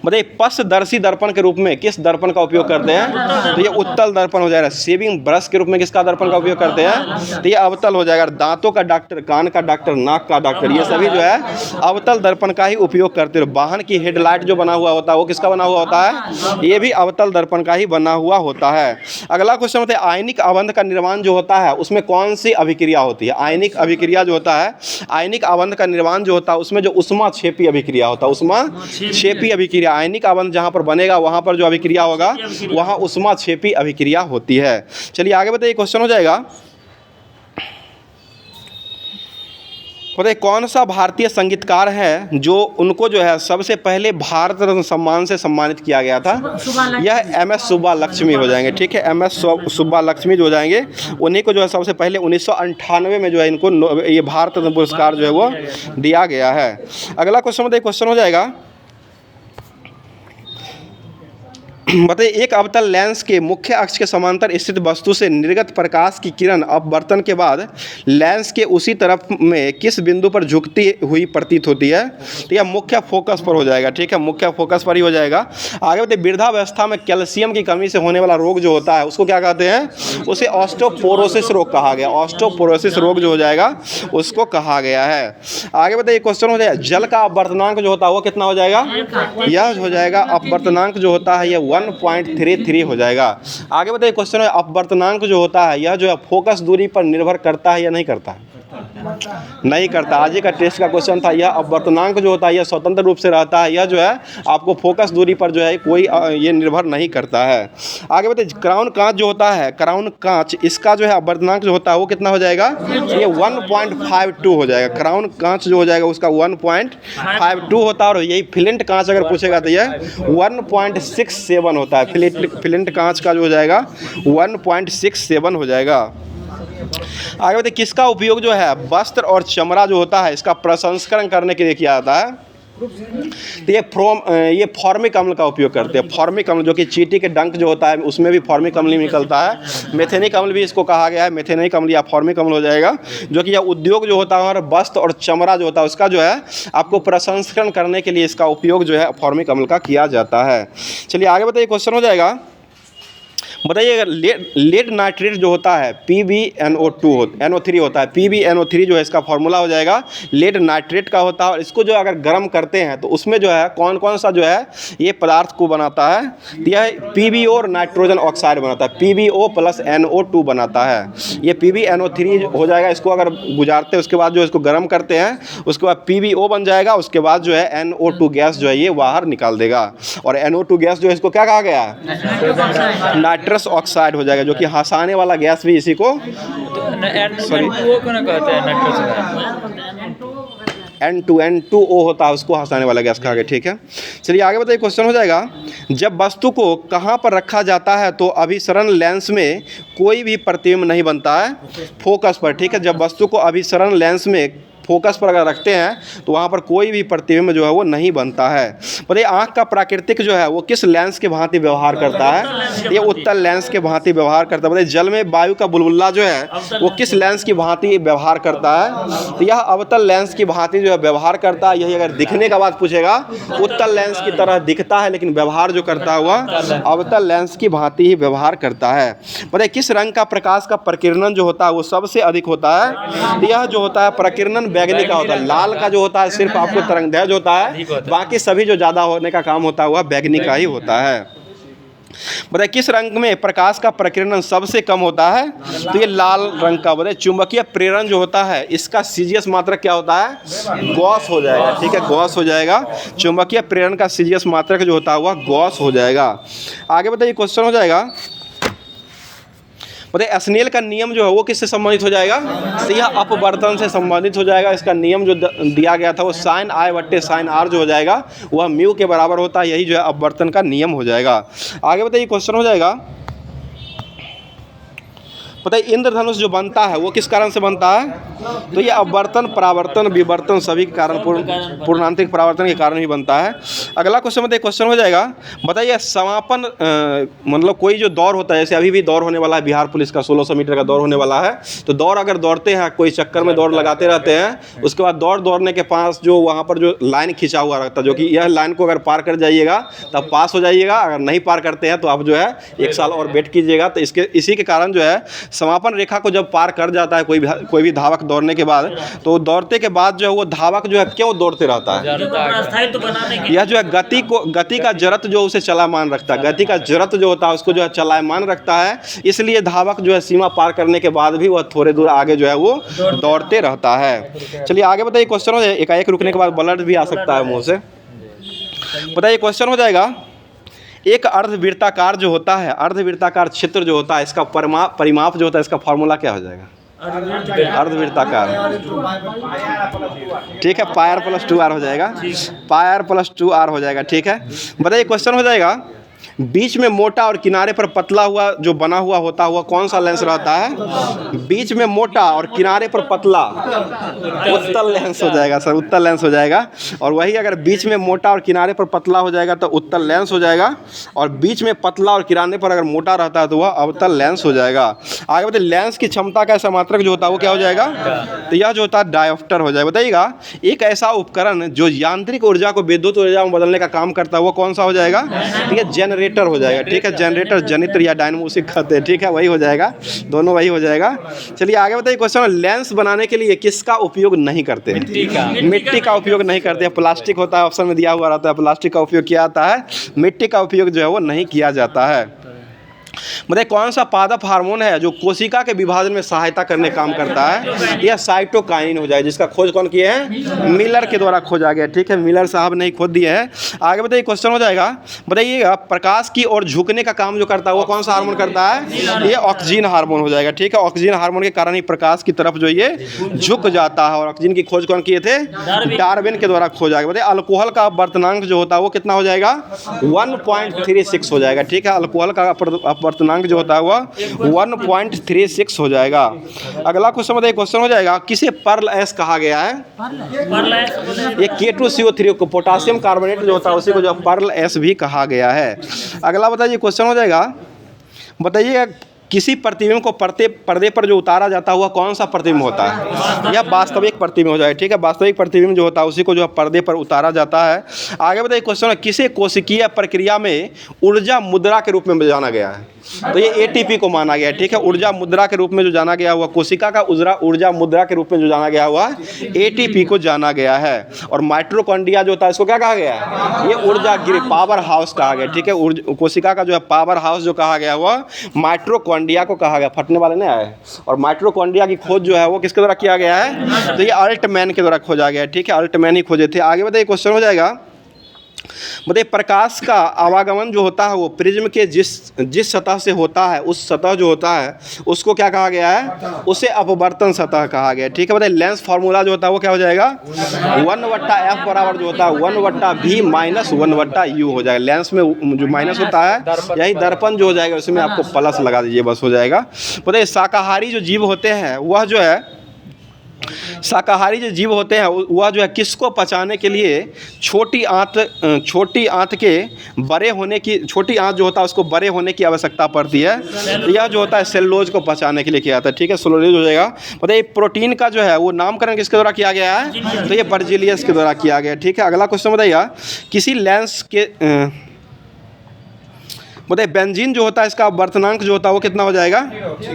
[SPEAKER 1] बताइए पश्चदर्शी दर्पण के रूप में किस दर्पण का उपयोग करते हैं? तो ये उत्तल दर्पण हो जाएगा। शेविंग ब्रश के रूप में किसका दर्पण का उपयोग करते हैं? तो ये अवतल हो जाएगा। दांतों का डॉक्टर, कान का डॉक्टर, नाक का डॉक्टर, ये सभी जो है अवतल दर्पण का ही उपयोग करते हैं। वाहन की हेडलाइट जो बना हुआ होता है वो किसका बना हुआ होता है? ये भी अवतल दर्पण का ही बना हुआ होता है। अगला क्वेश्चन होता है आयनिक अवंध का निर्माण जो होता है उसमें कौन सी अभिक्रिया होती है? आयनिक अभिक्रिया जो होता है, आयनिक अवंध का निर्माण जो होता है उसमें जो उष्माक्षेपी अभिक्रिया होता है, उष्माक्षेपी अभिक्रिया, आयनिक अवंध जहां पर बनेगा वहां पर जो अभिक्रिया होगा वहां उष्माक्षेपी अभिक्रिया होती है। चलिए आगे बताइए, क्वेश्चन हो जाएगा। बताइए कौन सा भारतीय संगीतकार है जो उनको जो है सबसे पहले भारत रत्न सम्मान से सम्मानित किया गया था? यह MS सुब्बालक्ष्मी हो जाएंगे, ठीक है, MS सुब्बालक्ष्मी जो हो जाएंगे। उन्हीं को जो है सबसे पहले 1998 में जो है इनको ये भारत रत्न पुरस्कार जो है वो दिया गया है। अगला क्वेश्चन बताइए, क्वेश्चन हो जाएगा। बताइए एक अवतल लेंस के मुख्य अक्ष के समांतर स्थित वस्तु से निर्गत प्रकाश की किरण अपवर्तन के बाद लेंस के उसी तरफ में किस बिंदु पर झुकती हुई प्रतीत होती है? तो यह मुख्य फोकस पर हो जाएगा, ठीक है, मुख्य फोकस पर ही हो जाएगा। आगे बताइए वृद्धावस्था में कैल्शियम की कमी से होने वाला रोग जो होता है उसको क्या कहते हैं? उसे ऑस्टियोपोरोसिस रोग कहा गया। ऑस्टियोपोरोसिस रोग जो हो जाएगा उसको कहा गया है। आगे बताइए, क्वेश्चन हो जाएगा जल का अपवर्तनांक जो होता है वो कितना हो जाएगा? यह हो जाएगा अपवर्तनांक जो होता है यह 1.33 हो जाएगा। आगे बताइए, क्वेश्चन है अपवर्तनांक जो होता है यह जो है फोकस दूरी पर निर्भर करता है या नहीं करता है? नहीं करता। आज ही का टेस्ट का क्वेश्चन था यह। अपवर्तनांक जो होता है यह स्वतंत्र रूप से रहता है, यह जो है आपको फोकस दूरी पर जो है कोई ये निर्भर नहीं करता है। आगे बताइए, क्राउन कांच जो होता है, क्राउन कांच, इसका जो है अपवर्तनांक जो होता है वो कितना हो जाएगा? ये 1.52 हो जाएगा। क्राउन कांच जो हो जाएगा उसका 1.52 होता है। और यही फ्लिंट कांच अगर पूछेगा तो यह 1.67 होता है। फ्लिंट कांच का जो हो जाएगा 1.67 हो जाएगा। आगे बताइए, किसका उपयोग जो है वस्त्र और चमड़ा जो होता है इसका प्रसंस्करण करने के लिए किया जाता है? तो ये फॉर्मिक अम्ल का उपयोग करते हैं। फॉर्मिक अम्ल जो कि चींटी के डंक जो होता है उसमें भी फॉर्मिक अम्ल ही निकलता है। मेथेनिक अम्ल भी इसको कहा गया है, मेथेनिक अम्ल या फॉर्मिक अम्ल हो जाएगा। जो कि यह उद्योग जो होता है हमारा वस्त्र और चमड़ा जो होता है उसका जो है आपको प्रसंस्करण करने के लिए इसका उपयोग जो है फॉर्मिक अम्ल का किया जाता है। चलिए आगे बताइए, क्वेश्चन हो जाएगा, बताइए लेड नाइट्रेट जो होता है PbNO2 NO3 होता है। PbNO3 जो है इसका फॉर्मूला हो जाएगा लेड नाइट्रेट का होता है। और इसको जो अगर गर्म करते हैं तो उसमें जो है कौन कौन सा जो है ये पदार्थ को बनाता है? यह PbO और नाइट्रोजन ऑक्साइड बनाता है। PbO + NO2 बनाता है। ये PbNO3 हो जाएगा। इसको अगर गुजारते हैं उसके बाद जो इसको गर्म करते हैं उसके बाद PbO बन जाएगा। उसके बाद जो है NO2 गैस जो है ये बाहर निकाल देगा। और NO2 गैस जो है इसको क्या कहा गया है? नाइट्रस ऑक्साइड हो जाएगा, जो कि हंसाने वाला गैस भी इसी को N2O होता है, उसको हंसाने वाला गैस कहा गया। ठीक है, चलिए आगे बताइए, क्वेश्चन हो जाएगा, जब वस्तु को कहाँ पर रखा जाता है तो अभिसरण लेंस में कोई भी प्रतिबिंब नहीं बनता है? फोकस पर। ठीक है, जब वस्तु को अभिसरण लेंस में फोकस पर अगर रखते हैं तो वहाँ पर कोई भी प्रतिबिंब जो है वो नहीं बनता है। बताइए, आँख का प्राकृतिक जो है वो किस लेंस के भांति व्यवहार करता है? ये उत्तल लेंस के भांति व्यवहार करता है। बताइए, जल में वायु का बुलबुला जो है वो किस लेंस की भांति व्यवहार करता है? तो यह अवतल लेंस की भांति जो है व्यवहार करता है। यही अगर दिखने का बात पूछेगा उत्तल लेंस की तरह दिखता है, लेकिन व्यवहार जो करता है वह अवतल लेंस की भांति ही व्यवहार करता है। बताइए, किस रंग का प्रकाश का प्रकीर्णन जो होता है वो सबसे अधिक होता है? यह जो होता है प्रकीर्णन बैगनी का होता है। लाल का जो होता है सिर्फ आपको तरंगदैर्घ्य होता है, बाकी सभी जो ज़्यादा होने का काम होता है वह बैगनी का ही होता है। बताइए, किस रंग में प्रकाश का प्रकीर्णन सबसे कम होता है? तो ये लाल रंग का। बताइए, चुंबकीय प्रेरण जो होता है इसका सीजीएस मात्रक क्या होता है? गॉस हो जाएगा। ठीक है, गॉस हो जाएगा। चुंबकीय प्रेरण का सीजीएस मात्रक जो होता है वह गॉस हो जाएगा। आगे बताइए, क्वेश्चन हो जाएगा, बताइए स्नेल का नियम जो है वो किससे संबंधित हो जाएगा? तो यह अपवर्तन से संबंधित हो जाएगा। इसका नियम जो दिया गया था वो sin I/sin R जो हो जाएगा वह म्यू के बराबर होता है। यही जो है अपवर्तन का नियम हो जाएगा। आगे बताइए, क्वेश्चन हो जाएगा, बताइए इंद्रधनुष जो बनता है वो किस कारण से बनता है? तो ये अपवर्तन, परावर्तन, विवर्तन सभी के कारण, पूर्णांतरिक परावर्तन के कारण ही बनता है। अगला क्वेश्चन बताइए, क्वेश्चन हो जाएगा, बताइए समापन मतलब कोई जो दौड़ होता है, जैसे अभी भी दौड़ होने वाला है, बिहार पुलिस का 1600 मीटर का दौड़ होने वाला है। तो दौड़ अगर दौड़ते हैं, कोई चक्कर में दौड़ लगाते रहते हैं, उसके बाद दौड़ने के पास जो वहाँ पर जो लाइन खिंचा हुआ रहता है, जो कि यह लाइन को अगर पार कर जाइएगा तब पास हो जाइएगा। अगर नहीं पार करते हैं तो आप जो है 1 साल और वेट कीजिएगा। तो इसी के कारण जो है समापन रेखा को जब पार कर जाता है कोई भी धावक दौड़ने के बाद, तो दौड़ते के बाद जो है वो धावक जो है क्यों दौड़ते रहता है? यह जो है गति का जड़त्व जो उसे चलायमान रखता है। गति का जड़त्व जो होता है उसको जो है चलायमान रखता है। इसलिए धावक जो है सीमा पार करने के बाद भी वह थोड़े दूर आगे जो है वो दौड़ते रहता है। चलिए आगे बताइए, क्वेश्चन हो जाए, एकाएक रुकने के बाद ब्लड भी आ सकता है मुँह से। बताइए, क्वेश्चन हो जाएगा, एक अर्धवृत्ताकार जो होता है, अर्धवृत्ताकार क्षेत्र जो होता है इसका परिमाप जो होता है इसका फॉर्मूला क्या हो जाएगा? अर्धवृत्ताकार। ठीक है, पायर + 2r हो जाएगा। पायर + 2r हो जाएगा। ठीक है, बताइए, क्वेश्चन हो जाएगा, बीच में मोटा और किनारे पर पतला हुआ जो बना हुआ होता है वह कौन सा लेंस रहता है? बीच में मोटा और किनारे पर पतला, उत्तल लेंस हो जाएगा सर, उत्तल लेंस हो जाएगा। और वही अगर बीच में मोटा और किनारे पर पतला हो जाएगा तो उत्तल लेंस हो जाएगा। और बीच में पतला और किनारे पर अगर मोटा रहता है तो वह अवतल लेंस हो जाएगा। आगे बताइए, लेंस की क्षमता का ऐसा मात्रक जो होता है वो क्या हो जाएगा? तो यह जो होता है डायोप्टर हो जाएगा। बताइएगा, एक ऐसा उपकरण जो यांत्रिक ऊर्जा को विद्युत ऊर्जा में बदलने का काम करता है वो कौन सा हो जाएगा? ठीक है, जनरेटर हो जाएगा। ठीक है, जनरेटर, जनित्र या डायनमो उसे कहते हैं। ठीक है, वही हो जाएगा, दोनों वही हो जाएगा। चलिए आगे बताइए, क्वेश्चन, लेंस बनाने के लिए किसका उपयोग नहीं करते हैं? मिट्टी का उपयोग नहीं करते हैं। प्लास्टिक होता है, ऑप्शन में दिया हुआ रहता है, प्लास्टिक का उपयोग किया जाता है, मिट्टी का उपयोग जो है वो नहीं किया जाता है। बताइए कौन सा पादप हार्मोन है जो कोशिका के विभाजन में सहायता करने काम करता है? यह साइटोकाइनिन हो जाएगा, जिसका खोज कौन किए हैं? मिलर के द्वारा खोजा गया। ठीक है, मिलर साहब ने खोज दिया है। आगे बताइए क्वेश्चन हो जाएगा, बताइएगा प्रकाश की ओर झुकने का काम जो करता है वो कौन सा हार्मोन करता है? ये ऑक्सीजन हार्मोन हो जाएगा। ठीक है, ऑक्सीजन हार्मोन के कारण ही प्रकाश की तरफ जो ये झुक जाता है। और ऑक्सीजन की खोज कौन किए थे? डार्विन के द्वारा खोजा गया। बताइए अल्कोहल का अपवर्तनांक जो होता है वो कितना हो जाएगा? 1.36 हो जाएगा। ठीक है, अल्कोहल का अपवर्तनांक जो होता है वह 1.36 हो जाएगा। अगला क्वेश्चन बताइए, क्वेश्चन हो जाएगा किसे पर्ल एस कहा गया है? ये K2CO3 को पोटासियम कार्बोनेट जो होता है उसी को जो पर्ल एस भी कहा गया है। अगला बताइए क्वेश्चन हो जाएगा, बताइए किसी प्रतिबिंब को पर्दे पर जो उतारा जाता हुआ कौन सा प्रतिबिंब होता है? यह वास्तविक प्रतिबिंब हो जाए। ठीक है, वास्तविक प्रतिबिंब जो होता है उसी को जो पर्दे पर उतारा जाता है। आगे बताइए क्वेश्चन है किसे कोशिकीय प्रक्रिया में ऊर्जा मुद्रा के रूप में जाना गया है? तो ये ATP को माना गया है। ठीक है, ऊर्जा मुद्रा के रूप में जो जाना गया हुआ, कोशिका का ऊर्जा मुद्रा के रूप में जो जाना गया हुआ ATP को जाना गया है। और माइटोकॉन्ड्रिया जो होता है इसको क्या कहा गया है? ये ऊर्जा गिर पावर हाउस कहा गया। ठीक है, कोशिका का जो है पावर हाउस जो कहा गया हुआ माइटोकॉन्ड्रिया को कहा गया। फटने वाले नहीं आए। और माइटोकॉन्ड्रिया की खोज जो है वो किसके द्वारा किया गया है? तो ये अल्टमैन के द्वारा खोजा गया है। ठीक है, अल्टमैन ही खोजे थे। आगे बताइए क्वेश्चन हो जाएगा, बताइए प्रकाश का आवागमन जो होता है वो प्रिज्म के जिस सतह से होता है उस सतह जो होता है उसको क्या कहा गया है? उसे अपवर्तन सतह कहा गया है। ठीक है, बताइए लेंस फार्मूला जो होता है वो क्या हो जाएगा? 1/f बराबर जो होता है 1/v माइनस 1/u हो जाएगा। लेंस में जो माइनस होता है यही दर्पण जो हो जाएगा उसमें आपको प्लस लगा दीजिए, बस हो जाएगा। बताइए शाकाहारी जो जीव होते हैं वह जो है शाकाहारी जो जीव होते हैं वह जो है किसको पचाने के लिए छोटी आंत के बड़े होने की, छोटी आंत जो होता है उसको बड़े होने की आवश्यकता पड़ती है। यह जो होता है सेलुलोज को पचाने के लिए किया जाता है। ठीक है, सेलुलोज हो जाएगा। बताइए प्रोटीन का जो है वो नामकरण किसके द्वारा किया गया है? तो ये बर्जीलियस के द्वारा किया गया। ठीक है, अगला क्वेश्चन बताइए किसी लेंस के बताइए बेंजीन जो होता है इसका अपवर्तनांक जो होता है वो कितना हो जाएगा?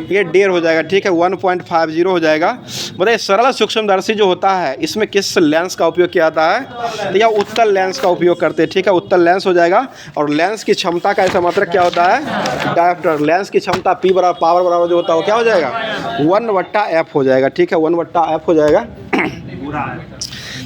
[SPEAKER 1] ये 1.5 हो जाएगा। ठीक है, 1.50 हो जाएगा। बताइए सरल सूक्ष्मदर्शी जो होता है इसमें किस लेंस का उपयोग किया जाता है? तो यह उत्तल लेंस का उपयोग करते हैं। ठीक है, उत्तल लेंस हो जाएगा। और लेंस की क्षमता का ऐसा मात्रक क्या होता है? डायोप्टर। लेंस की क्षमता P बराबर पावर बराबर जो होता है वो क्या हो जाएगा? 1/f हो जाएगा। ठीक है, 1/f हो जाएगा।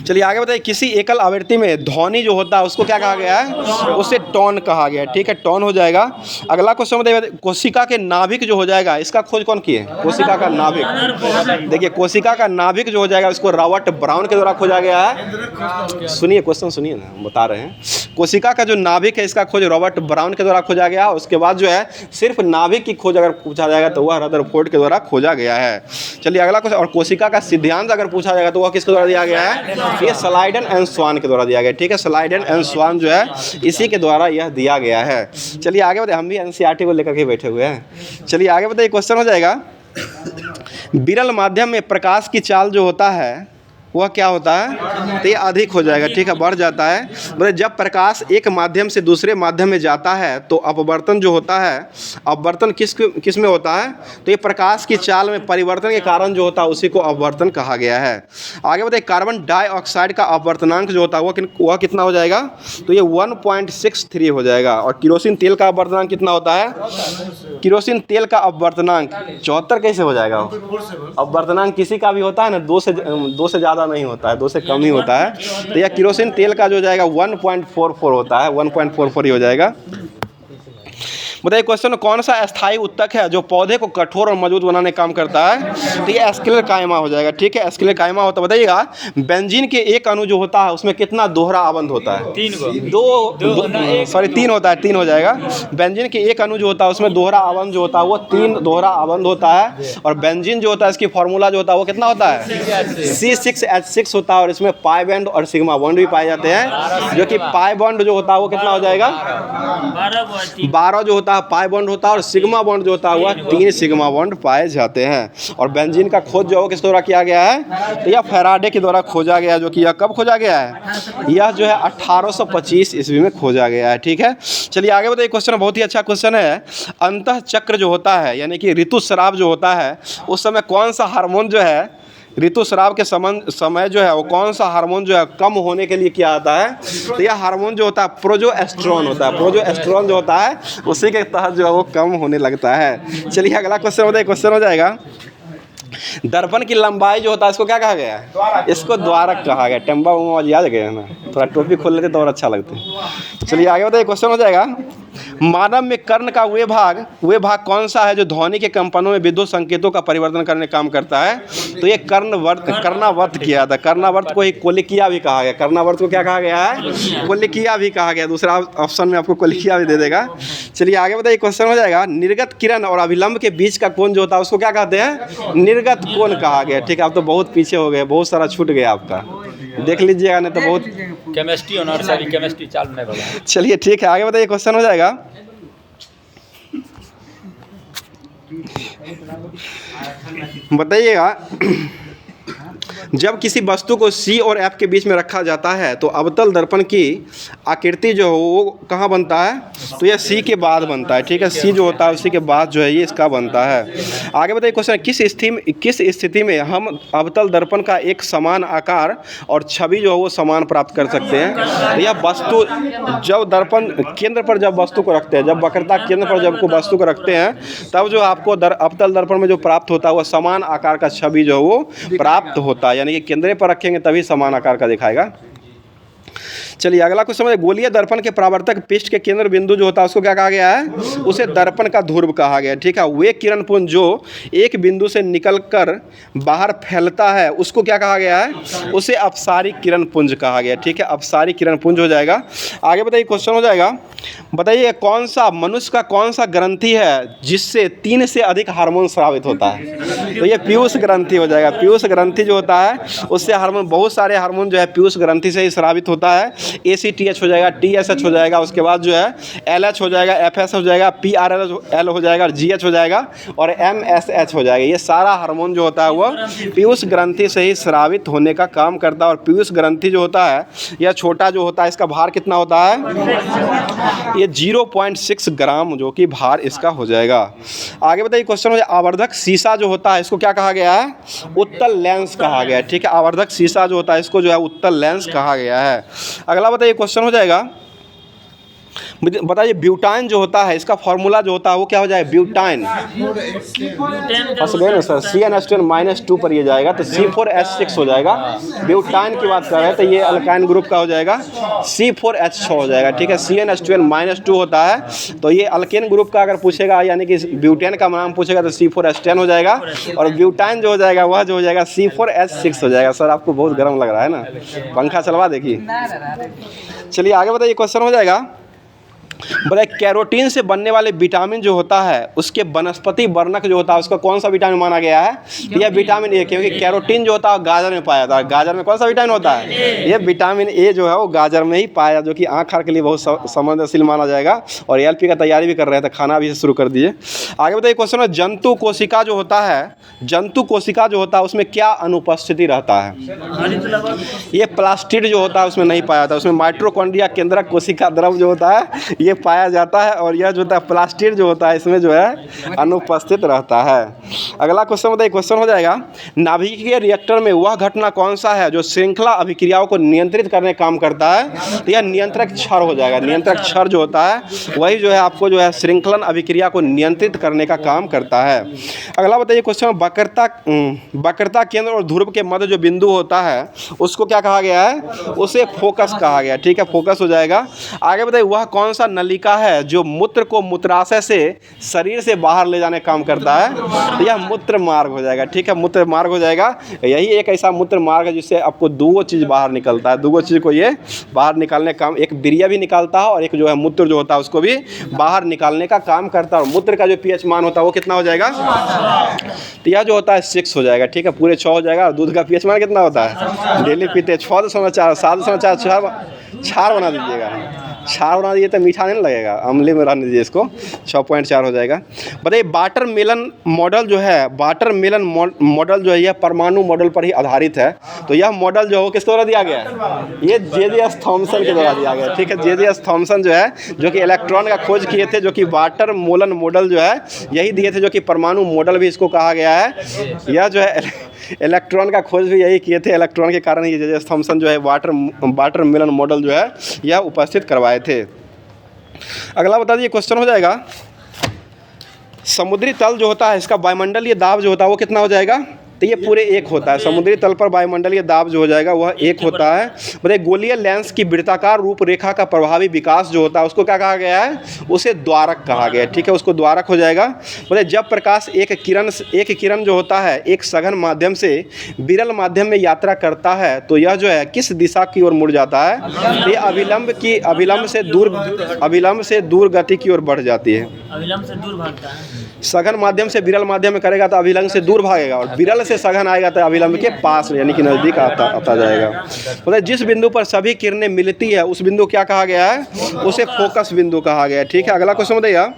[SPEAKER 1] चलिए आगे बताइए किसी एकल आवृत्ति में ध्वनि जो होता है उसको क्या कहा गया है? उसे टोन कहा गया है। ठीक है, टोन हो जाएगा। अगला क्वेश्चन बताइए कोशिका के नाभिक जो हो जाएगा इसका खोज कौन किए? कोशिका का नाभिक। देखिए कोशिका का नाभिक जो हो जाएगा उसको रॉबर्ट ब्राउन के द्वारा खोजा गया है। सुनिए क्वेश्चन सुनिए ना, हम बता रहे हैं। कोशिका का जो नाभिक है इसका खोज रॉबर्ट ब्राउन के द्वारा खोजा गया। उसके बाद जो है सिर्फ नाभिक की खोज अगर पूछा जाएगा तो वह रदरफोर्ड के द्वारा खोजा गया है। चलिए अगला क्वेश्चन, और कोशिका का सिद्धांत अगर पूछा जाएगा तो वह किसके द्वारा दिया गया है? ये स्लाइडन एंड स्वान के द्वारा दिया गया। ठीक है, स्लाइडन एंड स्वान जो है इसी के द्वारा यह दिया गया है। चलिए आगे बताइए, हम भी NCERT को लेकर के बैठे हुए हैं। चलिए आगे बताइए क्वेश्चन हो जाएगा विरल माध्यम में प्रकाश की चाल जो होता है वह क्या होता है? तो ये अधिक हो जाएगा। ठीक है, बढ़ जाता है। मतलब जब प्रकाश एक माध्यम से दूसरे माध्यम में जाता है तो अपवर्तन जो होता है, अपवर्तन किस में होता है? तो ये प्रकाश की चाल में परिवर्तन के कारण जो होता है उसी को अपवर्तन कहा गया है। आगे बताइए कार्बन डाइऑक्साइड का अपवर्तनांक जो होता है वह कितना हो जाएगा? तो ये 1.63 हो जाएगा। और किरोसिन तेल का अपवर्तनांक कितना होता है? किरोसिन तेल का अपवर्तनांक 74 कैसे हो जाएगा? अपवर्तनांक किसी का भी होता है ना, 2 से ज़्यादा नहीं होता है, 2 से कम ही होता है। तो यह किरोसिन तेल का जो जाएगा 1.44 होता है, 1.44 ही हो जाएगा। बताइए क्वेश्चन कौन सा अस्थायी उत्तक है जो पौधे को कठोर और मजबूत बनाने का काम करता है? तो ये एस्केलर कायमा हो जाएगा। ठीक है, एस्केलर कायमा होता है। बताइएगा बेंजीन के एक अणु जो होता है उसमें कितना दोहरा आबंध होता है? 3 होता है, 3 हो जाएगा। बेंजीन के एक अणु जो होता है उसमें दोहरा आबंध जो होता है वो 3 दोहरा आबंध होता है। और बेंजीन जो होता है इसकी फार्मूला जो होता है वो कितना होता है? C6H6 होता है। और इसमें पाई बॉन्ड और सिग्मा बॉन्ड भी पाए जाते हैं, जो कि पाई बॉन्ड जो होता है वो कितना हो जाएगा? 12 जो पाई बॉन्ड होता है। और सिग्मा बॉन्ड जो होता है वह 3 सिग्मा बॉन्ड पाए जाते हैं। और बेंजीन का खोज जो है किस द्वारा किया गया है? तो यह फैराडे के द्वारा खोजा गया, जो कि यह कब खोजा गया है? यह जो है 1825 ईस्वी में खोजा गया है। ठीक है, चलिए आगे बताइए क्वेश्चन बहुत ही अच्छा क्वेश्चन है। अंतः चक्र जो होता है यानी कि ऋतुस्राव जो होता है उस समय कौन सा हार्मोन जो है ऋतुस्राव के समय जो है वो कौन सा हार्मोन जो है कम होने के लिए किया जाता है? तो यह हार्मोन जो होता है प्रोजेस्टेरोन होता है। प्रोजेस्टेरोन जो होता है उसी के तहत जो है वो कम होने लगता है। चलिए अगला क्वेश्चन हो जाएगा, दर्पण की लंबाई जो होता है इसको क्या कहा गया है? इसको द्वारक कहा गया। टेम्बा उम्बा याद गया ना, थोड़ा टोपी खोल लेते तो और अच्छा लगता। चलिए आगे बताइए, क्वेश्चन हो जाएगा, मानव में कर्ण का वे भाग कौन सा है जो ध्वनि के कंपनों में विद्युत संकेतों का परिवर्तन करने का काम करता है? तो ये कर्णावर्त किया था। कर्णावर्त को एक कोलिकिया भी कहा गया। कर्णावर्त को क्या कहा गया है? कोलिकिया भी कहा गया। दूसरा ऑप्शन में आपको कोलिकिया भी दे देगा। चलिए आगे बताइए, क्वेश्चन हो जाएगा, निर्गत किरण और अभिलंब के बीच का कोण जो होता है उसको क्या कहते हैं? निर्गत कोण कहा गया। ठीक है, आप तो बहुत पीछे हो गए, बहुत सारा छूट गया आपका, देख लीजिएगा नहीं तो बहुत
[SPEAKER 2] केमिस्ट्री ऑनर्स अभी केमिस्ट्री चालू नहीं होगा।
[SPEAKER 1] चलिए ठीक है, आगे बताइए, क्वेश्चन हो जाएगा, बताइएगा, जब किसी वस्तु को C और F के बीच में रखा जाता है तो अवतल दर्पण की आकृति जो है वो कहाँ बनता है? तो यह C के बाद बनता है। ठीक है, C जो होता है उसी के बाद जो है ये इसका बनता है। आगे बताइए, क्वेश्चन, किस स्थिति में हम अवतल दर्पण का एक समान आकार और छवि जो है वो समान प्राप्त कर सकते हैं? यह वस्तु जब दर्पण केंद्र पर जब वस्तु को रखते हैं, जब वक्रता केंद्र पर जब को वस्तु को रखते हैं तब जो आपको अवतल दर्पण में जो प्राप्त होता है वो समान आकार का छवि जो है वो प्राप्त होता है, यानी कि केंद्र पर रखेंगे तभी समान आकार का दिखाएगा। चलिए अगला क्वेश्चन है, गोलीय दर्पण के परावर्तक पृष्ठ के केंद्र बिंदु जो होता है उसको क्या कहा गया है? उसे दर्पण का ध्रुव कहा गया। ठीक है, वे किरण पुंज जो एक बिंदु से निकलकर बाहर फैलता है उसको क्या कहा गया है? उसे अपसारिक किरण पुंज कहा गया। ठीक है, अपसारिक किरण पुंज हो जाएगा। आगे बताइए, क्वेश्चन हो जाएगा, बताइए कौन सा मनुष्य का कौन सा ग्रंथि है जिससे 3 से अधिक हार्मोन स्रावित होता है? तो ये पीयूष ग्रंथि हो जाएगा। पीयूष ग्रंथि जो होता है उससे हार्मोन, बहुत सारे हार्मोन जो है पीयूष ग्रंथि से ही स्रावित होता है। ACTH हो जाएगा, TSH हो जाएगा, उसके बाद जो है LH हो जाएगा, FS हो जाएगा, PRL हो जाएगा, GH हो जाएगा और MSH हो जाएगा। ये सारा हार्मोन जो होता है वो पीयूष ग्रंथि से ही स्रावित होने का काम करता है। और पीयूष ग्रंथि जो होता है यह छोटा जो होता है, इसका भार कितना होता है? ये 0.6 ग्राम जो कि भार इसका हो जाएगा। आगे बताइए, क्वेश्चन हो जाए, आवर्धक शीशा जो होता है इसको क्या कहा गया है? उत्तल लेंस कहा गया है। ठीक है, आवर्धक शीशा जो होता है इसको जो है उत्तल लेंस कहा गया है। अगला बताइए, क्वेश्चन हो जाएगा, बताइए ब्यूटाइन जो होता है इसका फॉर्मूला जो होता है वो क्या हो जाएगा? ब्यूटाइन फंस गए ना सर, CnH2 पर ये जाएगा तो C4H6 हो जाएगा। ब्यूटाइन की बात कर रहे हैं तो ये अल्काइन ग्रुप का हो जाएगा, C4H6 हो जाएगा। ठीक है, CnH2 होता है तो ये अल्केन ग्रुप का अगर पूछेगा यानी कि ब्यूटेन का नाम पूछेगा तो C4H10 हो जाएगा और ब्यूटाइन जो हो जाएगा वह जो हो जाएगा C4H6 हो जाएगा। सर आपको बहुत गर्म लग रहा है ना, पंखा चलवा देखिए। चलिए आगे बताइए, क्वेश्चन हो जाएगा, बताइए कैरोटीन से बनने वाले विटामिन जो होता है उसके वनस्पति वर्णक जो होता है उसका कौन सा विटामिन माना गया है? यह विटामिन ए, क्योंकि कैरोटीन जो होता है गाजर में पाया जाता है। गाजर में कौन सा विटामिन होता है? यह विटामिन ए जो है वो गाजर में ही पाया, जो कि आँख के लिए बहुत संवेदनशील माना जाएगा। और LP का तैयारी भी कर रहे हैं तो खाना भी शुरू कर दीजिए। आगे बताइए, क्वेश्चन है, जंतु कोशिका जो होता है, जंतु कोशिका जो होता है उसमें क्या अनुपस्थिति रहता है? ये प्लास्टिड जो होता है उसमें नहीं पाया जाता, उसमें माइटोकॉन्ड्रिया केंद्रक कोशिका द्रव जो होता है ये पाया जाता है और यह जो होता है प्लास्टिड जो होता है इसमें जो है अनुपस्थित रहता है। अगला क्वेश्चन बताइए, क्वेश्चन हो जाएगा, नाभिकीय रिएक्टर में वह घटना कौन सा है जो श्रृंखला अभिक्रियाओं को नियंत्रित करने का काम करता है? तो यह नियंत्रक क्षर हो जाएगा। नियंत्रक क्षर जो होता है वही जो है आपको जो है श्रृंखलन अभिक्रिया को नियंत्रित करने का काम करता है। अगला बताइए, क्वेश्चन, वक्रता केंद्र और ध्रुव के मध्य जो बिंदु होता है उसको क्या कहा गया है? उसे फोकस कहा गया। ठीक है, फोकस हो जाएगा। आगे बताइए, वह कौन सा नलिका है जो मूत्र को मूत्राशय से शरीर से बाहर ले जाने का काम करता है? तो यह मूत्र मार्ग हो जाएगा। ठीक है, मूत्र मार्ग हो जाएगा। यही एक ऐसा मूत्र मार्ग है जिससे आपको दो चीज़ बाहर निकलता है, दो चीज़ को ये बाहर निकालने का काम, एक वीर्य भी निकालता है और एक जो है मूत्र जो होता है उसको भी बाहर निकालने का काम करता है। और मूत्र का जो pH मान होता है वो कितना हो जाएगा? तो यह जो होता है 6 हो जाएगा। ठीक है, पूरे 6 हो जाएगा। और दूध का pH मान कितना होता है? डेली पीते 6.4, 7.4 4 बना दीजिएगा, 4 बना दिए तो मीठा नहीं लगेगा, अम्ले में रहने दीजिए इसको, 6.4 हो जाएगा। बताइए वाटरमेलन मॉडल जो है, वाटरमेलन मॉडल जो है यह परमाणु मॉडल पर ही आधारित है। तो यह मॉडल जो है किस द्वारा दिया गया है? ये जे.जे.एस. थॉमसन के द्वारा दिया गया है, ठीक है। जे.जे.एस. थॉमसन जो है जो कि इलेक्ट्रॉन का खोज किए थे, जो कि वाटरमेलन मॉडल जो है यही दिए थे, जो कि परमाणु मॉडल भी इसको कहा गया है। यह जो है इलेक्ट्रॉन का खोज भी यही किए थे, इलेक्ट्रॉन के कारण ये जे.जे.एस. थॉमसन जो है वाटरमेलन मॉडल जो है यह उपस्थित करवाए थे। अगला बता दीजिए, क्वेश्चन हो जाएगा, समुद्री तल जो होता है इसका वायुमंडलीय दाब जो होता है वो कितना हो जाएगा? तो ये पूरे 1 होता है। समुद्री तल पर वायुमंडलीय दाब जो हो जाएगा वह 1 होता है। बताइए गोलीय लेंस की वृत्ताकार रूपरेखा का प्रभावी विकास जो होता है उसको क्या कहा गया है? उसे द्वारक कहा गया है, ठीक है, उसको द्वारक हो जाएगा। बताइए जब प्रकाश एक किरण जो होता है एक सघन माध्यम से विरल माध्यम में यात्रा करता है तो यह जो है किस दिशा की ओर मुड़ जाता है? ये अभिलंब से दूर गति की ओर बढ़ जाती है।
[SPEAKER 3] अविलंब से दूर भागता है।
[SPEAKER 1] सघन माध्यम से विरल माध्यम में करेगा तो अभिलंब से दूर भागेगा, और विरल से सघन आएगा तो अभिलंब के पास यानी कि नज़दीक आता जाएगा। मतलब जिस बिंदु पर सभी किरणें मिलती है उस बिंदु क्या कहा गया है? उसे फोकस बिंदु कहा गया है, ठीक है। अगला क्वेश्चन बताइए,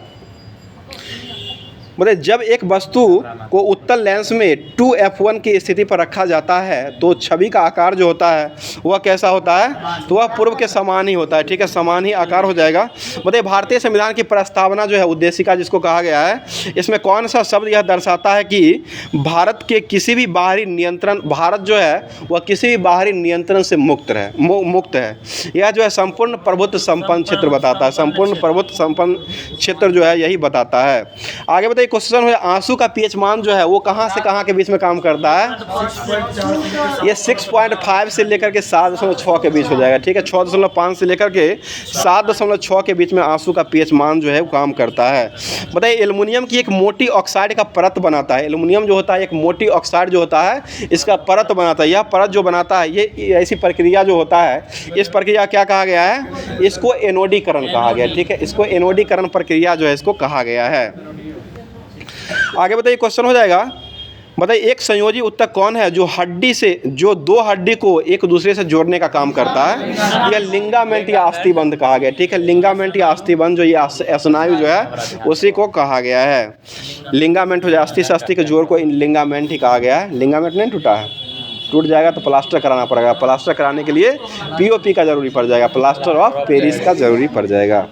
[SPEAKER 1] मतलब जब एक वस्तु को उत्तल लेंस में 2f1 की स्थिति पर रखा जाता है तो छवि का आकार जो होता है वह कैसा होता है? तो वह पूर्व के समान ही होता है, ठीक है, समान ही आकार हो जाएगा। मतलब भारतीय संविधान की प्रस्तावना जो है उद्देशिका जिसको कहा गया है, इसमें कौन सा शब्द यह दर्शाता है कि भारत के किसी भी बाहरी नियंत्रण, भारत जो है वह किसी भी बाहरी नियंत्रण से मुक्त है। यह जो है संपूर्ण प्रभुत्व संपन्न क्षेत्र बताता है, संपूर्ण प्रभुत्व संपन्न क्षेत्र जो है यही बताता है। आगे बताइए क्वेश्चन है, आंसू का पीएच मान जो है वो कहाँ से कहाँ के बीच में काम करता है? ये 6.5 से लेकर के 7.6 के बीच हो जाएगा, ठीक है। 6.5 से लेकर के 7.6 के बीच में आंसू का पीएच मान जो है वो काम करता है। बताइए एल्युमिनियम की एक मोटी ऑक्साइड का परत बनाता है। एल्युमिनियम जो होता है एक मोटी ऑक्साइड जो होता है इसका परत बनाता है। यह परत जो बनाता है ये ऐसी प्रक्रिया जो होता है, इस प्रक्रिया क्या कहा गया है? इसको एनोडीकरण कहा गया है, ठीक है। इसको एनोडीकरण प्रक्रिया जो है इसको कहा गया है। आगे बताइए क्वेश्चन हो जाएगा, बताइए एक संयोजी ऊतक कौन है जो 2 हड्डी को एक दूसरे से जोड़ने का काम करता है? यह लिंगामेंट या अस्थिबंध कहा गया, ठीक है। लिंगामेंट या अस्थिबंध जो ये स्नायु जो है उसी को कहा गया है। लिंगामेंट हो जाए, अस्थि से अस्थि के जोड़ को लिंगामेंट ही कहा गया है। लिंगामेंट नहीं टूटा है, टूट जाएगा तो प्लास्टर कराना पड़ेगा। प्लास्टर कराने के लिए पीओपी का जरूरी पड़ जाएगा, प्लास्टर ऑफ पेरिस का जरूरी पड़ जाएगा।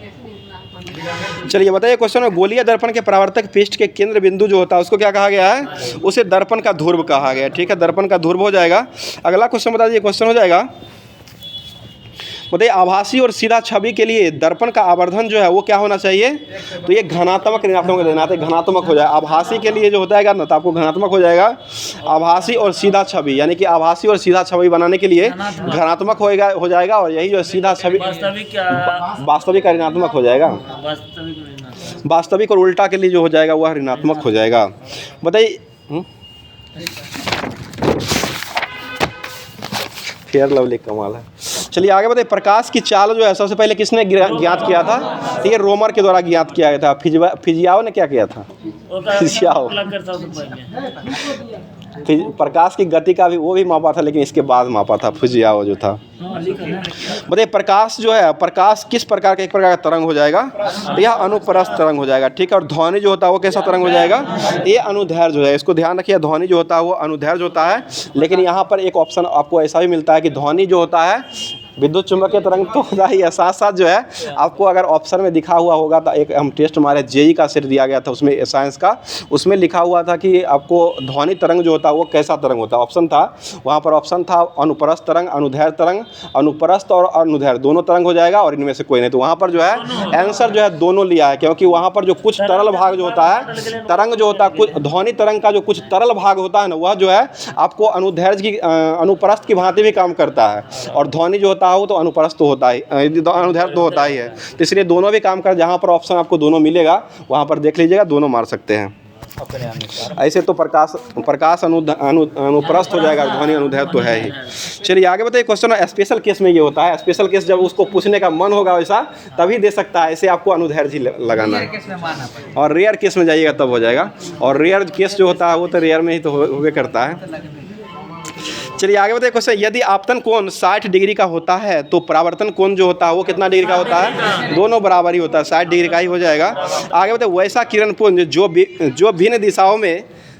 [SPEAKER 1] चलिए बताइए क्वेश्चन है, गोलीय दर्पण के परावर्तक पृष्ठ के केंद्र बिंदु जो होता है उसको क्या कहा गया है? उसे दर्पण का ध्रुव कहा गया है, ठीक है, दर्पण का ध्रुव हो जाएगा। अगला क्वेश्चन बता दीजिए, क्वेश्चन हो जाएगा, बताइए आभासी और सीधा छवि के लिए दर्पण का आवर्धन जो है वो क्या होना चाहिए? तो ये घनात्मक ऋणात्मक देना है, घनात्मक हो जाए। आभासी के लिए जो होता है ना तो आपको घनात्मक हो जाएगा। आभासी और सीधा छवि यानी कि आभासी और सीधा छवि बनाने के लिए घनात्मक हो जाएगा, और यही जो सीधा छवि वास्तविक का ऋणात्मक हो जाएगा। वास्तविक और उल्टा के लिए जो हो जाएगा वह ऋणात्मक हो जाएगा। बताइए फेयर लवली कमाल है। चलिए आगे बताइए, प्रकाश की चाल जो है सबसे पहले किसने ज्ञात किया था? तो ये रोमर के द्वारा ज्ञात किया गया था। फिजियाओ ने क्या किया था? फिजियाओ प्रकाश की गति का भी वो भी मापा था, लेकिन इसके बाद मापा था फिजियाओ जो था। बताइए प्रकाश जो है, प्रकाश किस प्रकार का, एक प्रकार का तरंग हो जाएगा, यह अनुप्रस्थ तरंग हो जाएगा, ठीक है। और ध्वनि जो होता है वो कैसा तरंग हो जाएगा? ये अनुदैर्घ्य हो जाएगा। इसको ध्यान रखिए, ध्वनि जो होता है वो अनुदैर्घ्य होता है। लेकिन यहाँ पर एक ऑप्शन आपको ऐसा भी मिलता है कि ध्वनि जो होता है विद्युत चुम्बकीय तरंग तो होता ही है, साथ साथ जो है आपको अगर ऑप्शन में दिखा हुआ होगा तो एक हम टेस्ट हमारे जेई का सेट दिया गया था उसमें साइंस का, उसमें लिखा हुआ था कि आपको ध्वनि तरंग जो होता है वो कैसा तरंग होता है। ऑप्शन था वहाँ पर, ऑप्शन था अनुप्रस्थ तरंग, अनुदैर्घ्य तरंग, अनुप्रस्थ और अनुदैर्घ्य दोनों तरंग हो जाएगा, और इनमें से कोई नहीं। तो वहाँ पर जो है आंसर जो है दोनों लिया है, क्योंकि वहाँ पर जो कुछ तरल भाग जो होता है, तरंग जो होता है, कुछ ध्वनि तरंग का जो कुछ तरल भाग होता है ना वह जो है आपको अनुदैर्घ्य की अनुप्रस्थ की भांति भी काम करता है, और ध्वनि जो होता है वो तो अनुप्रस्थ तो होता ही, अनुदैर्घ्य तो होता ही है। तो इसलिए दोनों भी काम कर, जहाँ पर ऑप्शन आपको दोनों मिलेगा वहाँ पर देख लीजिएगा, दोनों मार सकते हैं। ऐसे तो प्रकाश अनुप्रस्थ हो जाएगा, ध्वनि अनुदैर्घ्य तो है ही। चलिए आगे बताइए क्वेश्चन, स्पेशल केस में ये होता है, स्पेशल केस जब उसको पूछने का मन होगा वैसा तभी दे सकता है, ऐसे आपको अनुदैर्घ्य ही लगाना है। और रेयर केस में जाइएगा तब हो जाएगा, और रेयर केस जो होता है वो तो रेयर में ही तो होवे करता है। चलिए आगे बताइए क्वेश्चन, यदि आपतन कोण 60 डिग्री का होता है तो परावर्तन कोण जो होता है वो कितना डिग्री का होता है? दोनों बराबर ही होता है, 60 डिग्री का ही हो जाएगा। आगे बताइए, वैसा किरण पुंज जो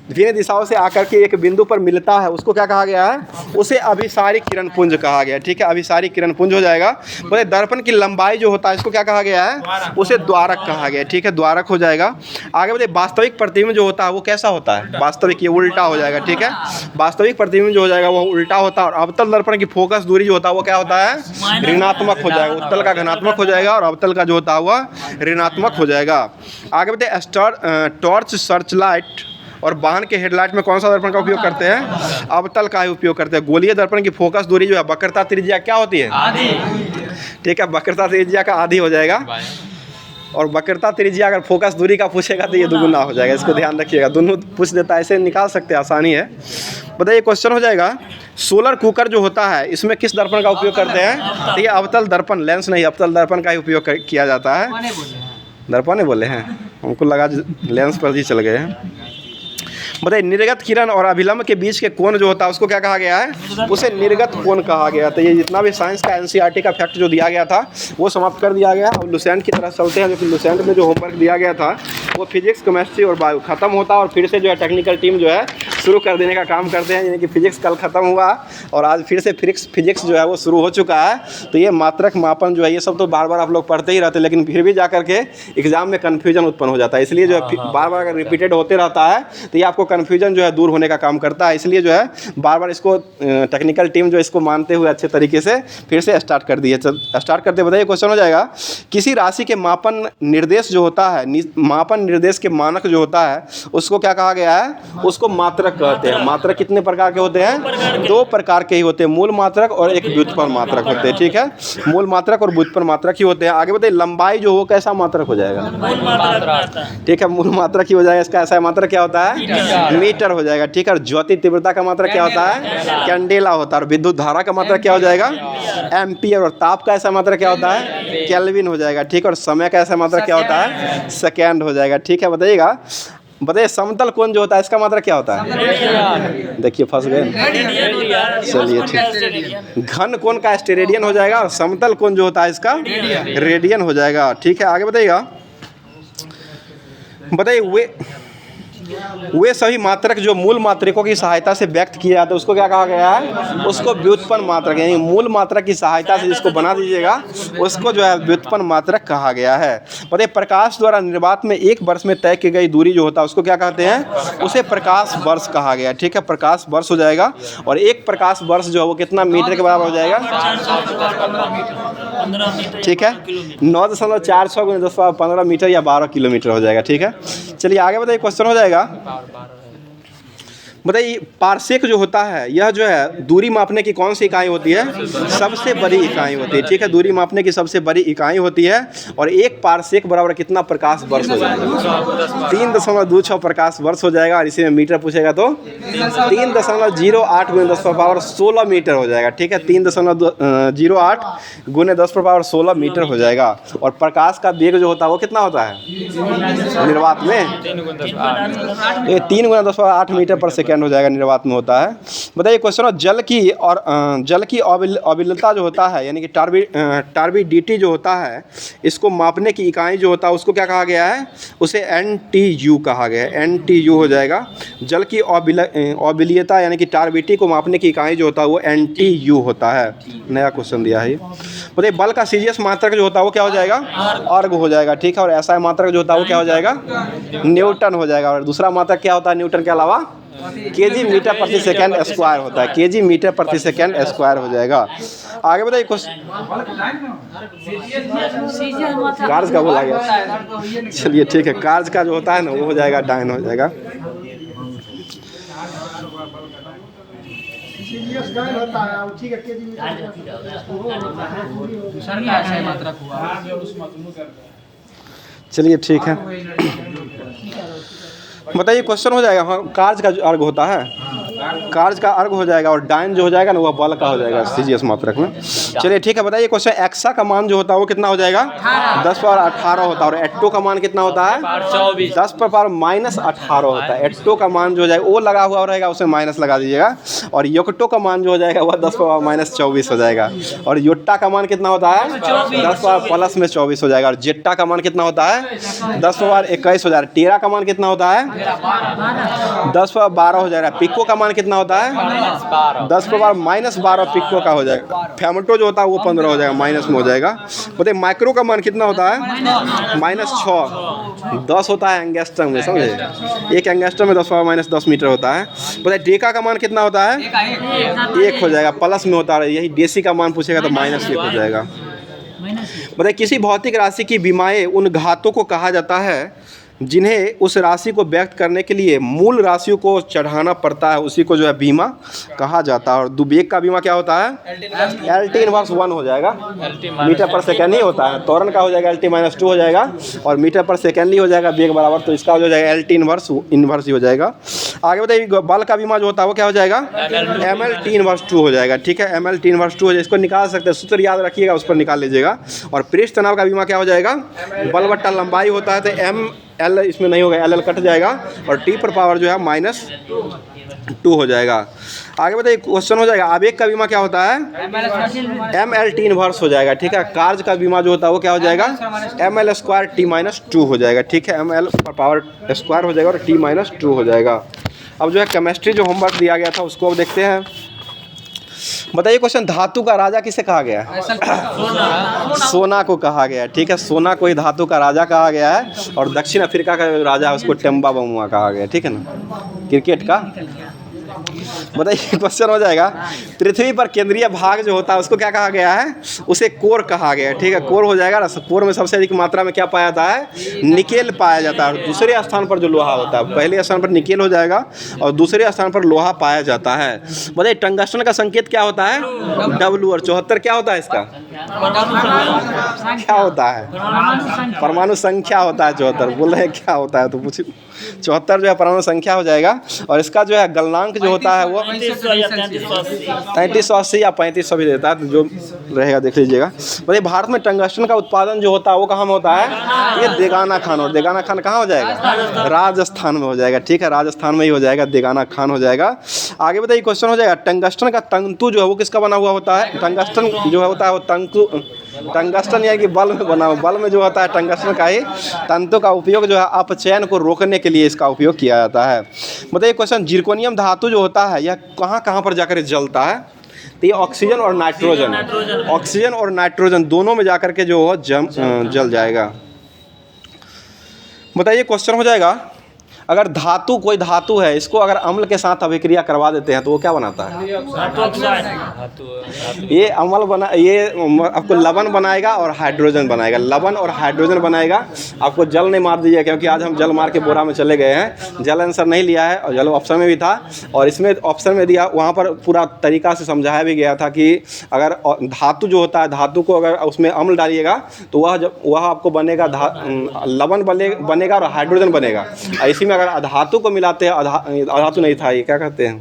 [SPEAKER 1] भिन्न दिशाओं से आकर के एक बिंदु पर मिलता है उसको क्या कहा गया है? उसे अभिसारी किरण पुंज कहा गया है। ठीक है, अभिसारी किरण पुंज हो जाएगा। बोले दर्पण की लंबाई जो होता है इसको क्या कहा गया है? उसे द्वारक कहा गया है। ठीक है, द्वारक हो जाएगा। आगे बताइए, वास्तविक प्रतिबिंब जो होता है वो कैसा होता है? वास्तविक, ये उल्टा हो जाएगा। ठीक है, वास्तविक प्रतिबिंब जो हो जाएगा वो उल्टा होता है। और अवतल दर्पण की फोकस दूरी जो होता है वो क्या होता है? ऋणात्मक हो जाएगा। उत्तल का धनात्मक हो जाएगा और अवतल का जो होता है वह ऋणात्मक हो जाएगा। आगे बताइए, टॉर्च, सर्च लाइट और वाहन के हेडलाइट में कौन सा दर्पण का उपयोग करते हैं? अवतल का ही उपयोग करते हैं। गोलीय दर्पण की फोकस दूरी जो है वक्रता त्रिज्या क्या होती है? आधी। ठीक है, वक्रता त्रिज्या का आधी हो जाएगा। और वक्रता त्रिज्या अगर फोकस दूरी का पूछेगा तो ये दुगुना हो जाएगा, इसको ध्यान रखिएगा। दोनों पूछ देता है, ऐसे निकाल सकते हैं, आसानी है। बताइए क्वेश्चन हो जाएगा, सोलर कुकर जो होता है इसमें किस दर्पण का उपयोग करते हैं? तो ये अवतल दर्पण, लेंस नहीं, अवतल दर्पण का ही उपयोग किया जाता है। दर्पण बोले हैं, हमको लगा लेंस पर ही चल गए हैं। बताइए, निर्गत किरण और अभिलंब के बीच के कोण जो होता है उसको क्या कहा गया है? उसे निर्गत कोण कहा गया। तो ये जितना भी साइंस का एनसीईआरटी का फैक्ट जो दिया गया था वो समाप्त कर दिया गया। और लुसेंट की तरफ चलते हैं, जो कि लुसेंट में जो होमवर्क दिया गया था वो फिजिक्स, केमिस्ट्री और बायो खत्म होता है और फिर से जो है टेक्निकल टीम जो है शुरू कर देने का काम करते हैं। यानी कि फिजिक्स कल ख़त्म हुआ और आज फिर से फिजिक्स जो है वो शुरू हो चुका है। तो ये मात्रक मापन जो है ये सब तो बार बार आप लोग पढ़ते ही रहते हैं, लेकिन फिर भी जा करके एग्जाम में कन्फ्यूजन उत्पन्न हो जाता है। इसलिए जो है बार बार अगर रिपीटेड होते रहता है तो ये आपको कन्फ्यूजन जो है दूर होने का काम करता है। इसलिए जो है बार बार इसको टेक्निकल टीम जो इसको मानते हुए अच्छे तरीके से फिर से स्टार्ट कर दिए। स्टार्ट करते बताइए क्वेश्चन हो जाएगा, किसी राशि के मापन निर्देश जो होता है, मापन निर्देश के मानक जो होता है उसको क्या कहा गया है? उसको मात्रक कहते हैं। मात्रक कितने प्रकार के होते हैं? 2 प्रकार के ही होते हैं, मूल मात्रक और एक व्युत्पन्न मात्रक होते हैं। ठीक है, मूल मात्रक और व्युत्पन्न मात्रक ही होते हैं। आगे बताइए, लंबाई जो हो कैसा मात्रक हो जाएगा? ठीक है, मूल मात्रक ही हो जाएगा। इसका ऐसा मात्रक क्या होता है? मीटर हो जाएगा। ठीक है, और ज्योति तीव्रता का मात्रक क्या होता है? कैंडेला होता है। और विद्युत धारा का मात्रक क्या हो जाएगा? एम्पियर। और ताप का ऐसा मात्रक क्या होता है? केल्विन हो जाएगा। ठीक है, और समय का ऐसा मात्रक क्या होता है? सेकेंड हो जाएगा। ठीक है, बताइएगा, समतल कोण जो होता है इसका मात्रक क्या होता है? देखिए फंस गए। चलिए ठीक, घन कोण का स्टेरेडियन हो जाएगा और समतल कोण जो होता है इसका रेडियन हो जाएगा। ठीक है, आगे बताइएगा, बताइए वे सभी मात्रक जो मूल मात्रकों की सहायता से व्यक्त किए जाते हैं उसको क्या कहा गया है? उसको व्युत्पन्न मात्रक, यानी मूल मात्रक की सहायता से जिसको बना दीजिएगा उसको जो है व्युत्पन्न मात्रक कहा गया है। बताइए, प्रकाश द्वारा निर्वात में 1 वर्ष में तय की गई दूरी जो होता है उसको क्या कहते हैं? उसे प्रकाश वर्ष कहा गया है। ठीक है, प्रकाश वर्ष हो जाएगा। और 1 प्रकाश वर्ष जो है वो कितना मीटर के बराबर हो जाएगा? ठीक है, 9.46 × 10⁻15 मीटर या 12 किलोमीटर हो जाएगा। ठीक है, चलिए आगे बताइए, क्वेश्चन हो जाएगा, बताइए पारसेक जो होता है यह जो है दूरी मापने की कौन सी इकाई होती है? सबसे बड़ी इकाई होती है। ठीक है, दूरी मापने की सबसे बड़ी इकाई होती है। और 1 पारसेक बराबर कितना प्रकाश वर्ष हो जाएगा? 3.26 प्रकाश वर्ष हो जाएगा। और इसी में मीटर पूछेगा तो 3.08 × 10⁻16 मीटर हो जाएगा। ठीक है, 3.08 × 10⁻16 मीटर हो जाएगा। और प्रकाश का वेग जो होता है वो कितना होता है निर्वात में? 3 × 10⁸ मीटर पर सेकेंड हो जाएगा, निर्वात में होता है। बताइए क्वेश्चन, जल की अविलता जो होता है यानी कि टार्बिडिटी जो होता है इसको मापने की इकाई जो होता है उसको क्या कहा गया है? उसे NTU कहा गया है। NTU हो जाएगा। जल की अविलियता यानी कि टार्बिडिटी को मापने की इकाई जो होता है वो NTU होता है। नया क्वेश्चन दिया है। बताइए, बल का सीजीएस मात्रक जो होता है वो क्या हो जाएगा? अर्ग हो जाएगा। ठीक है, और ऐसा मात्रक जो होता है वो क्या हो जाएगा? न्यूटन हो जाएगा। और दूसरा मात्रक क्या होता है न्यूटन के अलावा? केजी मीटर प्रति सेकेंड स्क्वायर होता है। केजी मीटर प्रति सेकेंड स्क्वायर हो जाएगा। आगे बताइए क्वेश्चन, कार्य का बोला गया। चलिए ठीक है, कार्य का जो होता है ना वो हो जाएगा डायन हो जाएगा। चलिए ठीक है, बताइए क्वेश्चन हो जाएगा। हाँ, कार्य का जो अर्ग होता है कार्य का अर्घ हो जाएगा और डायन जो हो जाएगा ना वह बल का हो जाएगा CGS मात्रक में। चलिए ठीक है, बताइए क्वेश्चन एक्सा का मान जो होता है वो कितना हो जाएगा 10 पर 18 होता है और एट्टो का मान कितना होता है 10 पर पावर -18 होता है। एट्टो का मान जो हो जाएगा वो लगा हुआ रहेगा उसमें माइनस लगा दीजिएगा और योक्टो का मान जो हो जाएगा वह 10 पर -24 हो जाएगा और योट्टा का मान कितना होता है 10 पर +24 हो जाएगा और जेट्टा का मान कितना होता है 10 पर 21 हो जाएगा। टेरा का मान कितना होता है 10 पर 12 हो जाएगा। पिको का मान कितना होता है 10 पर -12 पिको का हो जाएगा। फेमटो जो होता है वो 15 हो जाएगा, माइनस में हो जाएगा। बताइए माइक्रो का मान कितना होता है -6 10 होता है एंगस्ट्रम में, समझे। एक एंगस्ट्रम में 10 पर -10 मीटर होता है। बताइए डेका का मान कितना होता है 1 हो जाएगा, प्लस में होता है। यही डेसी का मान पूछेगा तो -1 हो जाएगा। बताइए किसी भौतिक राशि की विमाएं उन घातों को कहा जाता है जिन्हें उस राशि को व्यक्त करने के लिए मूल राशियों को चढ़ाना पड़ता है, उसी को जो है बीमा कहा जाता है। और दुबेग का बीमा क्या होता है LT इनवर्स 1 हो जाएगा, मीटर पर सेकेंड ही होता है। त्वरण का हो जाएगा LT -2 हो जाएगा और मीटर पर सेकेंड ही हो जाएगा बेग बराबर, तो इसका हो जाएगा LT इनवर्स ही हो जाएगा। आगे बताइए बल का बीमा जो होता है वो क्या हो जाएगा MLT इनवर्स 2 हो जाएगा। ठीक है, MLT इनवर्स 2 हो जाएगा, इसको निकाल सकते हैं, सूत्र याद रखिएगा, उस पर निकाल लीजिएगा। और पृष्ठ तनाव का बीमा क्या हो जाएगा बल बट्टा लंबाई होता है तो ML इसमें नहीं होगा, LL कट जाएगा और T पर पावर जो है -2 हो जाएगा। आगे बताइए क्वेश्चन हो जाएगा आवेग का बीमा क्या होता है MLT इनवर्स हो जाएगा। ठीक है, कार्य का बीमा जो होता है वो क्या हो जाएगा ML² T-2 हो जाएगा। ठीक है, ML पर पावर स्क्वायर हो जाएगा और T-2 हो जाएगा। अब जो है केमिस्ट्री जो होमवर्क दिया गया था उसको अब देखते हैं। बताइए क्वेश्चन धातु का राजा किसे कहा गया है सोना को कहा गया है। ठीक है, सोना को ही धातु का राजा कहा गया है और दक्षिण अफ्रीका का जो राजा है उसको टेम्बा बमुआ कहा गया है। ठीक है ना, क्रिकेट का। बताइए क्वेश्चन हो जाएगा पृथ्वी पर केंद्रीय भाग जो होता है उसको क्या कहा गया है उसे कोर कहा गया है। ठीक है, कोर हो जाएगा ना, कोर में सबसे अधिक मात्रा में क्या पाया जाता है निकेल पाया जाता है और दूसरे स्थान पर जो लोहा होता है, पहले स्थान पर निकेल हो जाएगा और दूसरे स्थान पर लोहा पाया जाता है। बताइए टंगस्टन का संकेत क्या होता है W और 74 क्या होता है इसका क्या होता है परमाणु संख्या होता है। 74 बोल रहे हैं क्या होता है तो पूछ 74 जो है परमाणु संख्या हो जाएगा और इसका जो है गलनांक जो होता है वो 3380 या 3500 भी देता है, तो जो रहेगा देख लीजिएगा। बताइए भारत में टंगस्टन का उत्पादन जो होता है वो कहाँ में होता है ये देगाना खान, और देगाना खान कहाँ हो जाएगा राजस्थान में हो जाएगा। ठीक है, राजस्थान में ही हो जाएगा, देगाना खान हो जाएगा। आगे बताइए क्वेश्चन हो जाएगा टंगस्टन का तंतु जो है वो किसका बना हुआ होता है। टंगस्टन जो होता है वो टंगस्टन यानी कि बल्ब में बना हुआ, बल्ब में जो होता है टंगस्टन का ही तंतु का उपयोग जो है अपचयन को रोकने के लिए इसका उपयोग किया जाता है। मतलब क्वेश्चन जिरकोनियम धातु जो होता है यह कहाँ कहाँ पर जाकर जलता है तो ये ऑक्सीजन और नाइट्रोजन दोनों में जाकर के जो जल जाएगा। बताइए क्वेश्चन हो जाएगा अगर धातु कोई धातु है इसको अगर अम्ल के साथ अभिक्रिया करवा देते हैं तो वो क्या बनाता है ये अम्ल बना, ये आपको लवण बनाएगा और हाइड्रोजन बनाएगा, लवण और हाइड्रोजन बनाएगा। आपको जल नहीं मार दीजिए क्योंकि आज हम जल मार के बोरा में चले गए हैं, जल आंसर नहीं लिया है और जल ऑप्शन में भी था और इसमें ऑप्शन में दिया वहाँ पर पूरा तरीका से समझाया भी गया था कि अगर धातु जो होता है धातु को अगर उसमें अम्ल डालिएगा तो वह आपको बनेगा लवण बनेगा और हाइड्रोजन बनेगा। इसी में अगर धातु को मिलाते हैं धातु नहीं था ये क्या कहते हैं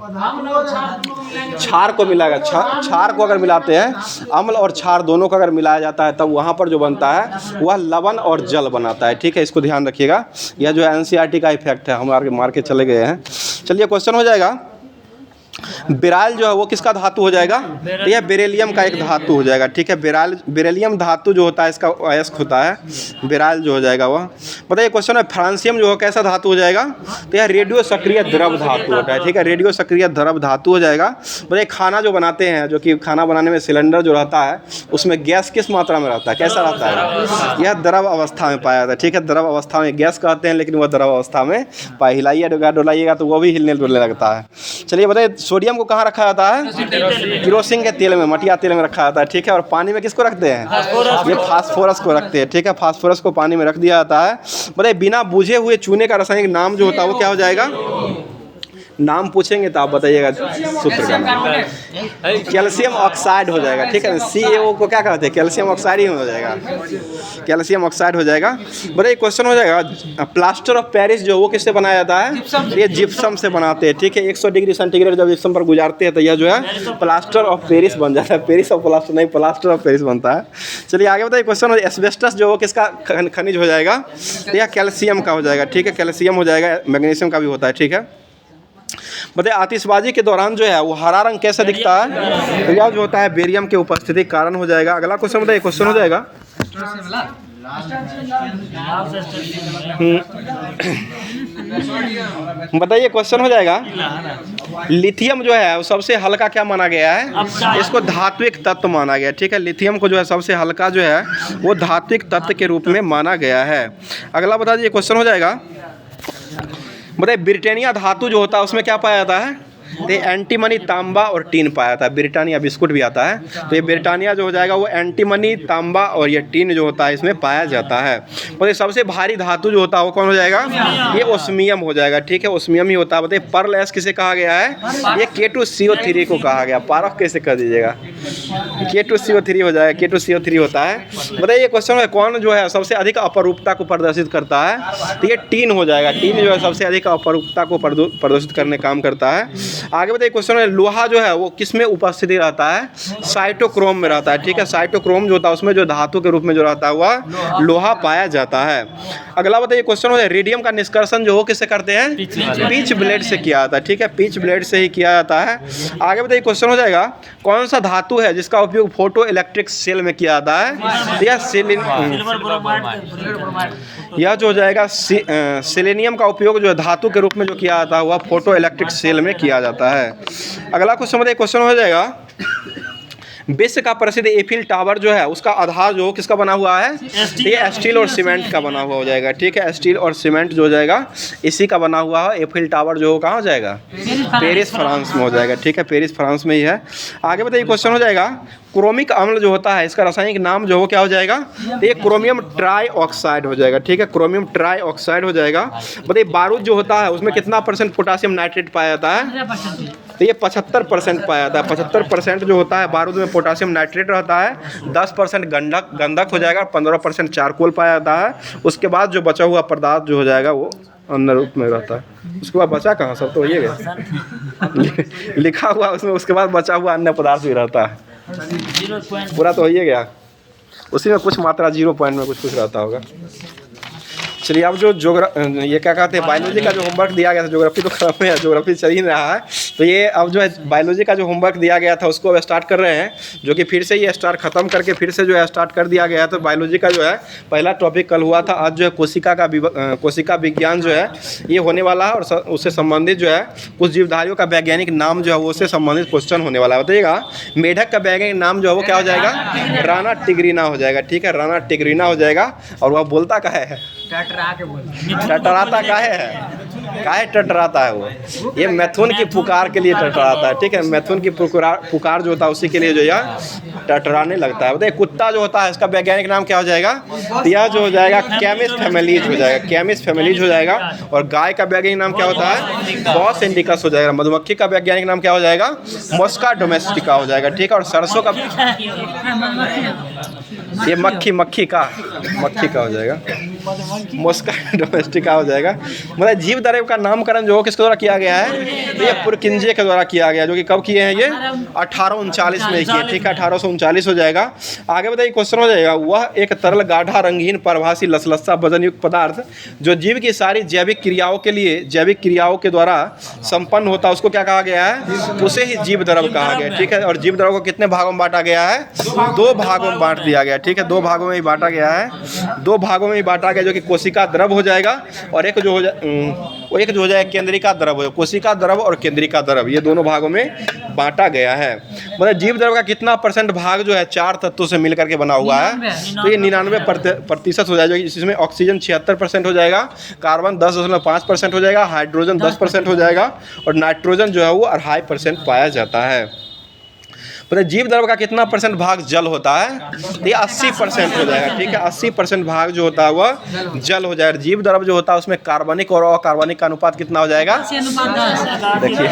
[SPEAKER 1] क्षार को मिलाएगा, क्षार को अगर मिलाते हैं अम्ल और क्षार दोनों को अगर मिलाया जाता है तब वहाँ पर जो बनता है वह लवण और जल बनाता है। ठीक है, इसको ध्यान रखिएगा, यह जो है NCERT का इफेक्ट है, हम आगे मार के चले गए हैं। चलिए क्वेश्चन हो जाएगा बेराइल जो है वो किसका धातु हो जाएगा यह बेरिलियम का एक धातु हो जाएगा। ठीक है, बेरिलियम धातु जो होता है इसका अयस्क होता है, बेराइल जो हो जाएगा वह। बताइए क्वेश्चन है फ्रांसियम जो है कैसा धातु हो जाएगा तो यह रेडियो सक्रिय द्रव धातु होता है। ठीक है, रेडियो सक्रिय द्रव धातु हो जाएगा। बताइए खाना जो बनाते हैं जो कि खाना बनाने में सिलेंडर जो रहता है उसमें गैस किस मात्रा में रहता है, कैसा रहता है यह द्रव अवस्था में पाया जाता है। ठीक है, द्रव अवस्था में गैस कहते हैं लेकिन वह द्रव अवस्था में हिलाइएगा डोलाइएगा तो वह भी हिलने डुलने लगता है। चलिए बताइए सोडियम को कहाँ रखा जाता है केरोसिन के तेल में, मटिया तेल में रखा जाता है। ठीक है, और पानी में किसको रखते हैं ये फास्फोरस को रखते हैं। ठीक है, फास्फोरस को पानी में रख दिया जाता है। बताइए बिना बुझे हुए चूने का रासायनिक नाम जो होता है वो क्या हो जाएगा नाम पूछेंगे तो आप बताइएगा सूत्र का नाम। कैल्शियम ऑक्साइड हो जाएगा, ठीक है ना। CaO को क्या कहते हैं, कैल्शियम ऑक्साइड ही हो जाएगा, कैल्शियम ऑक्साइड हो जाएगा। बताइए क्वेश्चन हो जाएगा, प्लास्टर ऑफ पेरिस जो वो किससे बनाया जाता है, ये जिप्सम से बनाते हैं, ठीक है। 100 डिग्री सेंटीग्रेड जब जिप्सम पर गुजारते हैं तो यह जो है प्लास्टर ऑफ पेरिस बन जाता है। पेरिस ऑफ प्लास्टर नहीं, प्लास्टर ऑफ पेरिस बनता है। चलिए आगे बताइए क्वेश्चन, एस्बेस्टस जो वो किसका खनिज हो जाएगा, तो यह कैल्शियम का हो जाएगा, ठीक है। कैल्शियम हो जाएगा, मैग्नीशियम का भी होता है, ठीक है। बताइए आतिशबाजी के दौरान जो है वो हरा रंग कैसा दिखता है, तो यह जो होता है बेरियम के उपस्थिति के कारण हो जाएगा। अगला क्वेश्चन बताइए, क्वेश्चन हो जाएगा बताइए क्वेश्चन हो जाएगा, लिथियम जो है वो सबसे हल्का क्या माना गया है, इसको धात्विक तत्व माना गया, ठीक है। लिथियम को जो है सबसे हल्का जो है वो धात्विक तत्व के रूप में माना गया है। अगला बता दीजिए क्वेश्चन हो जाएगा, बताइए ब्रिटानिया धातु जो होता है उसमें क्या पाया जाता है, तो एंटीमनी, तांबा और टीन पाया जाता है। ब्रिटानिया बिस्कुट भी आता है, तो ये ब्रिटानिया जो हो जाएगा वो एंटीमनी, तांबा और ये टीन जो होता है इसमें पाया जाता है। बताइए सबसे भारी धातु जो होता है वो कौन हो जाएगा, ये ओस्मियम हो जाएगा, ठीक है। ओस्मियम ही होता है। बताइए पर्ल एस किसे कहा गया है, ये K2CO3 को कहा गया। पारख कैसे कर दीजिएगा, K2CO3 हो जाएगा, K2CO3 होता है। बताइए ये क्वेश्चन है, कौन जो है सबसे अधिक अपरूपता को प्रदर्शित करता है, तो ये टीन हो जाएगा। टीन जो है सबसे अधिक अपरूपता को प्रदर्शित करने काम करता है। आगे बताइए क्वेश्चन है, लोहा जो है वो किस में उपस्थिति रहता है, साइटोक्रोम में रहता है, ठीक है। साइटोक्रोम जो होता है उसमें जो धातु के रूप में जो रहता है वह लोहा पाया जाता है। अगला बताइए क्वेश्चन हो जाए, रेडियम का निष्कर्षण जो हो किससे करते हैं, पिच ब्लेड से किया जाता है, ठीक है। पिच ब्लेड से ही किया जाता है। आगे बताइए क्वेश्चन हो जाएगा, कौन सा धातु है जिसका उपयोग फोटो इलेक्ट्रिक सेल में किया जाता है, यह जो हो जाएगा सेलेनियम का उपयोग जो है धातु के रूप में जो किया जाता है वह फोटो इलेक्ट्रिक सेल में किया जाता है। अगला क्वेश्चन बताइए, क्वेश्चन हो जाएगा, विश्व का प्रसिद्ध एफिल टावर जो है उसका आधार जो किसका बना हुआ है, ये स्टील और सीमेंट का बना हुआ हो जाएगा, ठीक है। स्टील और सीमेंट जो हो जाएगा इसी का बना हुआ है। एफिल टावर जो कहाँ हो जाएगा, पेरिस फ्रांस में हो जाएगा, ठीक है। पेरिस फ्रांस में ही है। आगे बताइए क्वेश्चन हो जाएगा, क्रोमिक अम्ल जो होता है इसका रासायनिक नाम जो हो क्या हो जाएगा, तो ये क्रोमियम ट्राई ऑक्साइड हो जाएगा, ठीक है। क्रोमियम ट्राई ऑक्साइड हो जाएगा। बताइए बारूद जो होता है उसमें कितना % पोटासियम नाइट्रेट पाया जाता है, तो ये 75% पाया जाता है। 75% जो होता है बारूद में पोटासियम नाइट्रेट रहता है, 10% गंधक हो जाएगा, 15% चारकोल पाया जाता है। उसके बाद जो बचा हुआ पदार्थ जो हो जाएगा वो अन्य रूप में रहता है। उसके बाद बचा कहाँ, सब तो ये गया लिखा हुआ उसमें, उसके बाद बचा हुआ अन्य पदार्थ भी रहता है, पूरा तो हो ही गया। उसी में कुछ मात्रा 0 पॉइंट में कुछ रहता होगा। चलिए अब जो ये क्या कहते हैं, बायोलॉजी का जो होमवर्क दिया गया था, ज्योग्राफी तो खत्म है, ज्योग्राफी चल ही रहा है, तो ये अब जो है बायोलॉजी का जो होमवर्क दिया गया था उसको अब स्टार्ट कर रहे हैं, जो कि फिर से ये स्टार्ट खत्म करके फिर से जो है स्टार्ट कर दिया गया है। तो बायोलॉजी का जो है पहला टॉपिक कल हुआ था, आज जो है कोशिका विज्ञान जो है ये होने वाला है, और उससे संबंधित जो है कुछ जीवधारियों का वैज्ञानिक नाम जो है वो उससे संबंधित क्वेश्चन होने वाला है। बताइएगा मेढक का वैज्ञानिक नाम जो है वो क्या हो जाएगा, राना टिग्रीना हो जाएगा, ठीक है। राना टिग्रीना हो जाएगा। और वह बोलता का है, टटराता काहे टटराता है वो, ये मैथुन की पुकार के लिए टटराता है, ठीक है। मैथुन की पुकार जो होता है उसी के लिए जो है टटराने लगता है। बताइए कुत्ता जो होता है इसका वैज्ञानिक नाम क्या हो जाएगा, यह जो हो जाएगा कैमिस फेमिलीज हो जाएगा, कैमिस फेमिलीज हो जाएगा। और गाय का वैज्ञानिक नाम क्या होता है, बॉस इंडिकस हो जाएगा। मधुमक्खी का वैज्ञानिक नाम क्या हो जाएगा, मस्का डोमेस्टिका हो जाएगा, ठीक है। और सरसों का ये मक्खी का हो जाएगा, मस्का डोमेस्टिका हो जाएगा। मतलब जीव द्रव्य का नामकरण जो किसके द्वारा किया गया है, तो ये पुरकिंजे के द्वारा किया गया, जो कि कब किए हैं, ये 1839 में किए, ठीक है। 1839 हो जाएगा। आगे बताइए क्वेश्चन हो जाएगा, वह एक तरल गाढ़ा रंगीन परभासी लसलसा वजनयुक्त पदार्थ जो जीव की सारी जैविक क्रियाओं के द्वारा संपन्न होता है उसको क्या कहा गया है, उसे ही जीव द्रव्य कहा गया, ठीक है। और जीव द्रव्य को कितने भागों में बांटा गया है, 2 भागों में बांट दिया गया, ठीक है। 2 भागों में ही बांटा गया है, 2 भागों में ही बांटा गया, जो कि कोशिका द्रव हो जाएगा, और एक जो हो जाएगा केंद्रिका द्रव हो। कोशिका द्रव और केंद्रिका द्रव ये दोनों भागों में बांटा गया है। मतलब जीव द्रव का कितना % भाग जो है 4 तत्वों से मिलकर के बना हुआ है, तो ये 99% हो जाएगा। इसमें ऑक्सीजन 76% हो जाएगा, कार्बन 10.5% हो जाएगा, हाइड्रोजन 10% हो जाएगा, और नाइट्रोजन जो है वो 2.5% पाया जाता है। पता है जीव द्रव्य का कितना % भाग जल होता है? तो ये 80% हो जाएगा, ठीक है। 80% भाग जो होता है वह जल हो जाएगा। जीव द्रव्य जो होता है उसमें कार्बनिक और अकार्बनिक का अनुपात कितना हो जाएगा? देखिए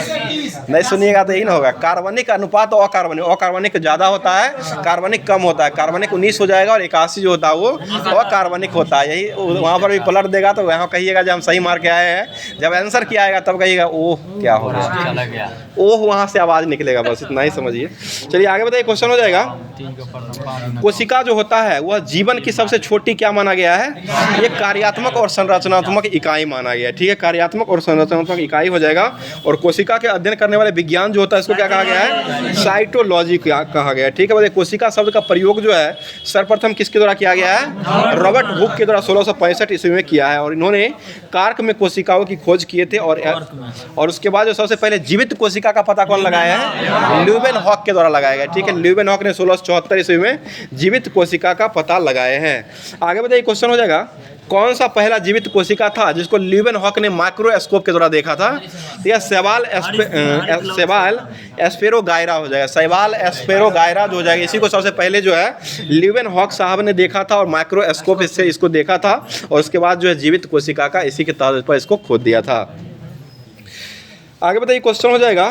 [SPEAKER 1] नहीं सुनिएगा तो यही ना होगा। कार्बनिक अनुपात और अकार्बनिक ज़्यादा होता है, कार्बनिक कम होता है। कार्बनिक 19 हो जाएगा और 81 जो होता है वो अकार्बनिक होता है। यही वहाँ पर भी पलट देगा तो वहाँ कहिएगा जब हम सही मार के आए हैं, जब आंसर किया आएगा तब कहिएगा ओह क्या हो गया, ओह वहाँ से आवाज़ निकलेगा, बस इतना ही समझिए। चलिए आगे बताइए, क्वेश्चन हो जाएगा। कोशिका जो होता है वह जीवन की सबसे छोटी क्या माना गया है? ये कार्यात्मक और संरचनात्मक इकाई माना गया है, ठीक है। कार्यात्मक और संरचनात्मक इकाई हो जाएगा। और कोशिका के अध्ययन करने वाले विज्ञान जो होता है इसको क्या कहा गया है? साइटोलॉजी कहा गया है, ठीक है। बताइए कोशिका शब्द का प्रयोग जो है सर्वप्रथम किसके द्वारा किया गया है? रॉबर्ट हुक के द्वारा 1665 ईस्वी में किया है। और इन्होंने कार्क में कोशिकाओं की खोज किए थे। और उसके बाद जो सबसे पहले जीवित कोशिका का पता कौन लगाया है? ल्यूवेनहॉक के द्वारा लगाया गया, ठीक है। ल्यूवेनहॉक ने 1674 ईस्वी में जीवित कोशिका का पता लगाए हैं। आगे बताइए, क्वेश्चन हो जाएगा कौन सा पहला जीवित कोशिका था जिसको ल्यूवेनहॉक ने माइक्रोस्कोप के द्वारा देखा था? यह शैवाल एस्पेरोगायरा हो जाएगा। शैवाल एस्पेरोगायरा जो हो जाएगा, इसी को सबसे पहले जो है ल्यूवेनहॉक साहब ने देखा था और माइक्रोस्कोप से इसको देखा था। और उसके बाद जो है जीवित कोशिका का इसी के तौर पर इसको खोद दिया था। आगे बताइए, क्वेश्चन हो जाएगा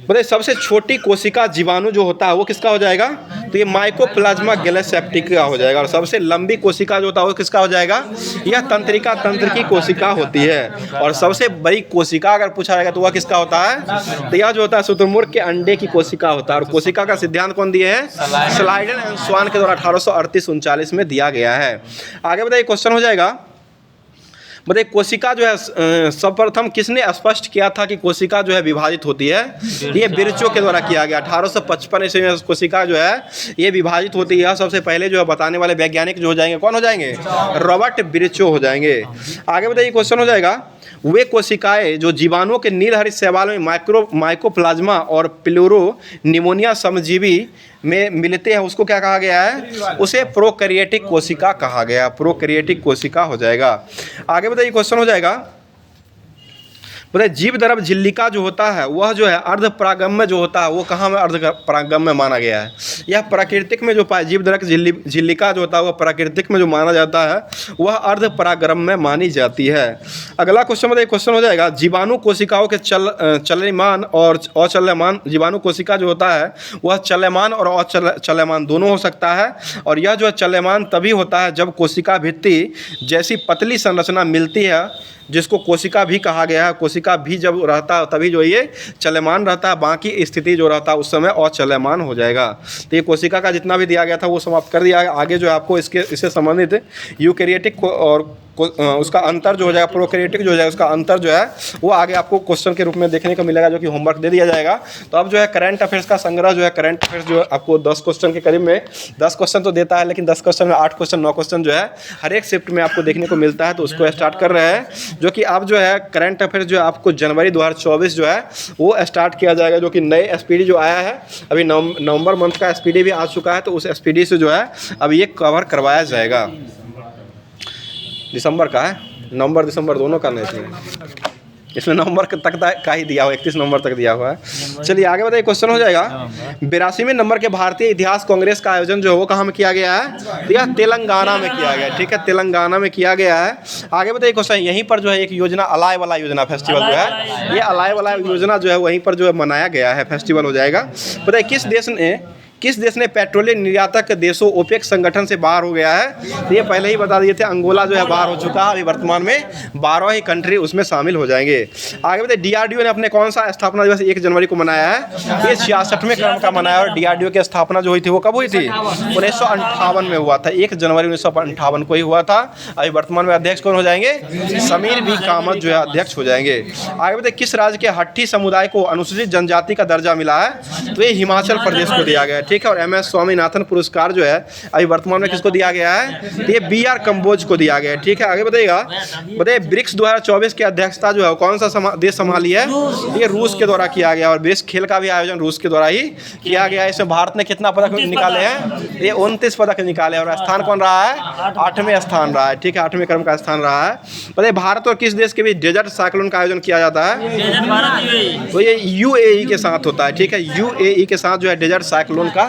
[SPEAKER 1] बताइए सबसे छोटी कोशिका जीवाणु जो होता है वो किसका हो जाएगा? तो ये माइकोप्लाज्मा गैलेसेप्टिक का हो जाएगा। और सबसे लंबी कोशिका जो होता है वो किसका हो जाएगा? यह तंत्रिका तंत्र की कोशिका होती है। और सबसे बड़ी कोशिका अगर पूछा जाएगा तो वह किसका होता है? तो यह जो होता है शुतुरमुर्ग के अंडे की कोशिका होता है। और कोशिका का सिद्धांत कौन दिए हैं? स्लाइडन एंड स्वान के द्वारा 1838-39 में दिया गया है। आगे बताइए, क्वेश्चन हो जाएगा बताइए कोशिका जो है सर्वप्रथम किसने स्पष्ट किया था कि कोशिका जो है विभाजित होती है? ये बिरचो के द्वारा किया गया। 1855 ईस्वी में कोशिका जो है ये विभाजित होती है। सबसे पहले जो है बताने वाले वैज्ञानिक जो हो जाएंगे कौन हो जाएंगे? रॉबर्ट बिरचो हो जाएंगे। आगे बताइए, क्वेश्चन हो जाएगा वे कोशिकाएं जो जीवाणुओं के नीलहरित शैवाल में माइकोप्लाज्मा और प्लूरो निमोनिया समजीवी में मिलते हैं उसको क्या कहा गया है? उसे प्रोकैरियोटिक कोशिका कहा गया। प्रोकैरियोटिक कोशिका हो जाएगा। आगे बताइए, क्वेश्चन हो जाएगा बताइए जीव द्रव्य झिल्लिका जो होता है वह जो है अर्ध परागम्य जो होता है वो कहाँ में अर्ध परागम्य माना गया है? यह प्राकृतिक में जो पाए जीव द्रव्य झिल्लिका जो होता है वह प्राकृतिक में जो माना जाता है वह अर्ध परागम्य मानी जाती है। अगला क्वेश्चन बताइए, क्वेश्चन हो जाएगा जीवाणु कोशिकाओं के चलमान और अचल्यमान। जीवाणु कोशिका जो होता है वह चलमान और अचल्यमान दोनों हो सकता है। और यह जो है चलमान तभी होता है जब कोशिका भित्ति जैसी पतली संरचना मिलती है जिसको कोशिका भी कहा गया है। कोशिका भी जब रहता है तभी जो ये चलमान रहता है, बाकी स्थिति जो रहता है उस समय अचलमान हो जाएगा। तो ये कोशिका का जितना भी दिया गया था वो समाप्त कर दिया। आगे जो है आपको इससे संबंधित यूकैरियोटिक और उसका अंतर जो हो जाएगा, प्रोकैरियोटिक जो हो जाएगा उसका अंतर जो है वो आगे आपको क्वेश्चन के रूप में देखने को मिलेगा, जो कि होमवर्क दे दिया जाएगा। तो अब जो है करंट अफेयर्स का संग्रह जो है, करंट अफेयर्स जो है आपको 10 क्वेश्चन के करीब में 10 क्वेश्चन तो देता है, लेकिन 10 क्वेश्चन में 8 क्वेश्चन 9 क्वेश्चन जो है हर एक शिफ्ट में आपको देखने को मिलता है। तो उसको स्टार्ट कर रहे हैं, जो कि अब जो है करंट अफेयर्स जो है आपको जनवरी 2024 जो है वो स्टार्ट किया जाएगा, जो कि नए एसपीडी जो आया है अभी नवंबर मंथ का एसपीडी भी आ चुका है। तो उस एसपीडी से जो है अब ये कवर करवाया जाएगा। दिसंबर का है, नवंबर दिसंबर दोनों का नहीं, इसमें नवंबर तक का ही दिया हुआ, 31 नवंबर तक दिया हुआ है। चलिए आगे बताइए, क्वेश्चन हो जाएगा 82वें नंबर के भारतीय इतिहास कांग्रेस का आयोजन जो है वो कहाँ में किया गया है? तो यह तेलंगाना में किया गया, ठीक है, तेलंगाना में किया गया है। आगे बताइए क्वेश्चन, यहीं पर जो है एक योजना अलाय वाला योजना फेस्टिवल जो है, ये अलाय वाला योजना जो है वहीं पर जो है मनाया गया है, फेस्टिवल हो जाएगा। बताइए किस देश ने पेट्रोलियम निर्यातक देशों ओपेक संगठन से बाहर हो गया है? तो ये पहले ही बता दिए थे, अंगोला जो है बाहर हो चुका है। अभी वर्तमान में 12 ही कंट्री उसमें शामिल हो जाएंगे। आगे बताइए डीआरडीओ ने अपने कौन सा स्थापना दिवस 1 जनवरी को मनाया है? ये 66वें क्रम का मनाया। और डीआरडीओ की स्थापना जो हुई थी वो कब हुई थी? 1958 में हुआ था, 1 जनवरी 1958 को ही हुआ था। अभी वर्तमान में अध्यक्ष कौन हो जाएंगे? समीर बी कामत जो है अध्यक्ष हो जाएंगे। आगे बताइए किस राज्य के हट्टी समुदाय को अनुसूचित जनजाति का दर्जा मिला है? तो ये हिमाचल प्रदेश को दिया गया है। ठीक है। और MS स्वामीनाथन पुरस्कार जो है अभी वर्तमान में किसको दिया गया है, तो ये BR कंबोज को दिया गया है, ठीक है। आगे बताइएगा, बताइए ब्रिक्स 2024 की अध्यक्षता जो है कौन सा देश संभाली है, ये रूस के द्वारा किया गया। और ब्रिक्स खेल का भी आयोजन रूस के द्वारा ही किया गया है। इसमें भारत ने कितना पदक निकाले हैं, ये 29 पदक निकाले। और स्थान कौन रहा है, 8वें स्थान रहा है, ठीक है, 8वें क्रम का स्थान रहा है। बताइए भारत और किस देश के बीच डेजर्ट साइक्लोन का आयोजन किया जाता है, तो ये UAE के साथ होता है, ठीक है। UAE के साथ जो है डेजर्ट साइक्लोन का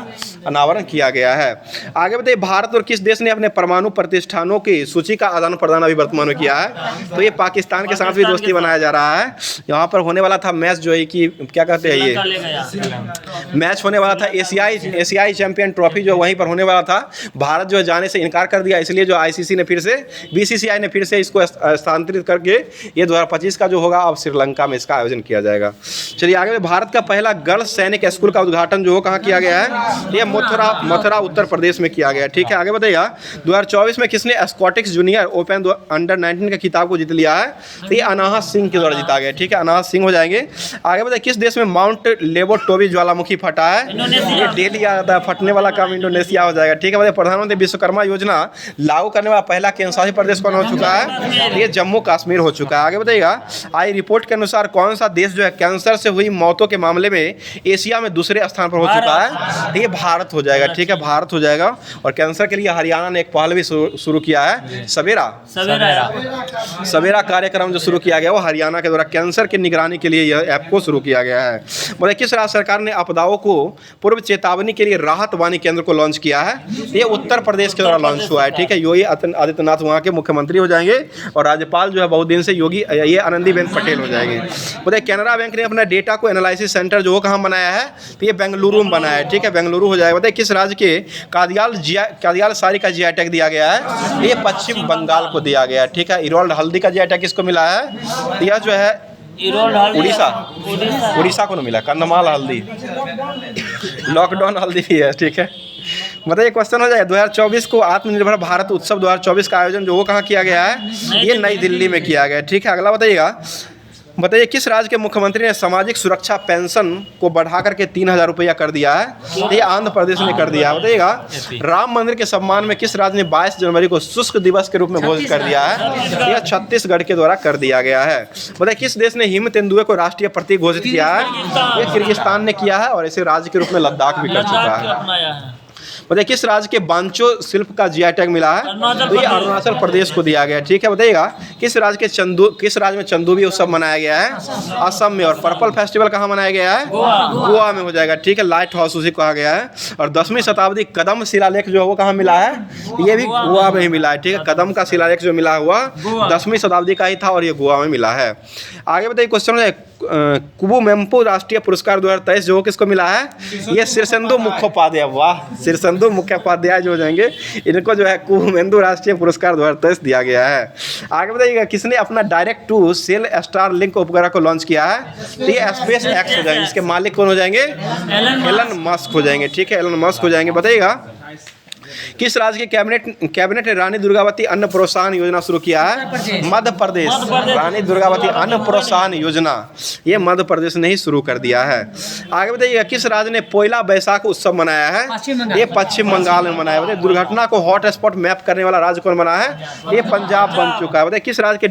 [SPEAKER 1] अनावरण किया गया है। आगे बताइए भारत और किस देश ने अपने परमाणु प्रतिष्ठानों की सूची का आदान प्रदान अभी वर्तमान में किया है, तो ये पाकिस्तान के साथ भी दोस्ती बनाया जा रहा है। यहाँ पर होने वाला था मैच जो है कि क्या कहते हैं, ये मैच होने वाला था एशियाई चैंपियन ट्रॉफी जो वहीं पर होने वाला था। भारत जो है जाने से इनकार कर दिया, इसलिए जो ICC ने फिर से BCCI ने फिर से इसको स्थानांतरित करके ये 2025 का जो होगा अब श्रीलंका में इसका आयोजन किया जाएगा। चलिए आगे, भारत का पहला गर्ल्स सैनिक स्कूल का उद्घाटन जो कहाँ किया गया है, ये मथुरा उत्तर प्रदेश में किया गया, ठीक है। आगे बताइएगा 2024 में किसने स्कॉटिश जूनियर ओपन अंडर 19 का खिताब को जीत लिया है, तो ये अनाहत सिंह के द्वारा जीता गया, ठीक है, अनाहत सिंह हो जाएंगे। आगे बताइए किस देश में माउंट लेबोटोबी ज्वालामुखी फटा है, ये डेली आ जाता है, फटने वाला काम इंडोनेशिया हो जाएगा, ठीक है। बताइए प्रधानमंत्री विश्वकर्मा योजना लागू करने वाला पहला केंद्रशासित प्रदेश कौन हो चुका है, ये जम्मू कश्मीर हो चुका है। आगे बताइएगा आई रिपोर्ट के अनुसार कौन सा देश जो है कैंसर से हुई मौतों के मामले में एशिया में दूसरे स्थान पर हो चुका है, ये भारत हो जाएगा, ठीक है, भारत हो जाएगा। और कैंसर के लिए हरियाणा ने एक पहल भी शुरू किया है, सवेरा कार्यक्रम जो शुरू किया गया वो हरियाणा के द्वारा कैंसर की निगरानी के लिए यह ऐप को शुरू किया गया है। बोले किस राज्य सरकार ने आपदाओं को पूर्व चेतावनी के लिए राहत वाणी केंद्र को लॉन्च किया है, ये उत्तर प्रदेश के द्वारा लॉन्च हुआ है, ठीक है। योगी आदित्यनाथ वहाँ के मुख्यमंत्री हो जाएंगे और राज्यपाल जो है बहुत दिन से ये आनंदीबेन पटेल हो जाएंगे। बोले कैनरा बैंक ने अपना डेटा को एनालिसिस सेंटर जो कहाँ बनाया है, तो ये बेंगलुरु में बनाया है, ठीक है, बेंगलुरु हो जाएगा। बताइए किस राज्य के कादियाल साड़ी का GI टैग दिया गया है, ये पश्चिम बंगाल को दिया गया है, ठीक है। इरोल्ड हल्दी का GI टैग किसको मिला है, यह जो है उड़ीसा को नहीं मिला, कंधमाल हल्दी, लॉकडाउन हल्दी भी है, ठीक है। मतलब ये क्वेश्चन हो जाए 2024 को आत्मनिर्भर भारत उत्सव 2024 का आयोजन जो वो कहाँ किया गया है, ये नई दिल्ली में किया गया है, ठीक है। अगला बताइए किस राज्य के मुख्यमंत्री ने सामाजिक सुरक्षा पेंशन को बढ़ा करके 3000 रुपया कर दिया है, ये आंध्र प्रदेश ने कर दिया है। बताइएगा राम मंदिर के सम्मान में किस राज्य ने 22 जनवरी को शुष्क दिवस के रूप में घोषित कर दिया है, यह छत्तीसगढ़ के द्वारा कर दिया गया है। बताइए किस देश ने हिम तेंदुए को राष्ट्रीय प्रतीक घोषित किया है, ये किर्गिस्तान ने किया है और इसे राज्य के रूप में लद्दाख भी कर चुका है। बताइए किस राज्य के बांचो शिल्प का GI टैग मिला है, तो ये अरुणाचल प्रदेश को दिया गया है, ठीक है। बताइएगा किस राज्य में चंदूबी उत्सव मनाया गया है, असम में। और पर्पल फेस्टिवल कहाँ मनाया गया है, गोवा में हो जाएगा, ठीक है, लाइट हाउस उसी कहा गया है। और 10वीं शताब्दी कदम शिलालेख जो है वो कहाँ मिला है, ये भी गोवा में ही मिला है, ठीक है। कदम का शिलालेख जो मिला हुआ 10वीं शताब्दी का ही था और ये गोवा में मिला है। आगे बताइए क्वेश्चन है कुबुमेम्पु राष्ट्रीय पुरस्कार 2023 जो किसको मिला है, ये शीर्षेंदु मुखोपाध्याय, वाह, शीर्षेंदु मुखोपाध्याय जो हो जाएंगे, इनको जो है कुबुमेम्पु राष्ट्रीय पुरस्कार 2023 दिया गया है। आगे बताइएगा किसने अपना डायरेक्ट टू सेल स्टारलिंक उपग्रह को लॉन्च किया है, तो ये SpaceX हो जाएंगे, इसके मालिक कौन हो जाएंगे, एलन मस्क हो जाएंगे, ठीक है, एलन मस्क हो जाएंगे। बताइएगा किस राज्य के कैबिनेट ने रानी दुर्गावती अन्न प्रोत्साहन योजना शुरू किया है, मध्य प्रदेश। रानी दुर्गावती अन्न प्रोत्साहन योजना ये मध्य प्रदेश ने ही शुरू कर दिया है। आगे बताइएगा किस राज्य ने पोइला बैसाख उत्सव मनाया है, ये पश्चिम बंगाल में मनाया है। दुर्घटना को हॉट स्पॉट मैप करने वाला राज्य कौन बना है, ये पंजाब बन चुका है। बताइए किस राज्य के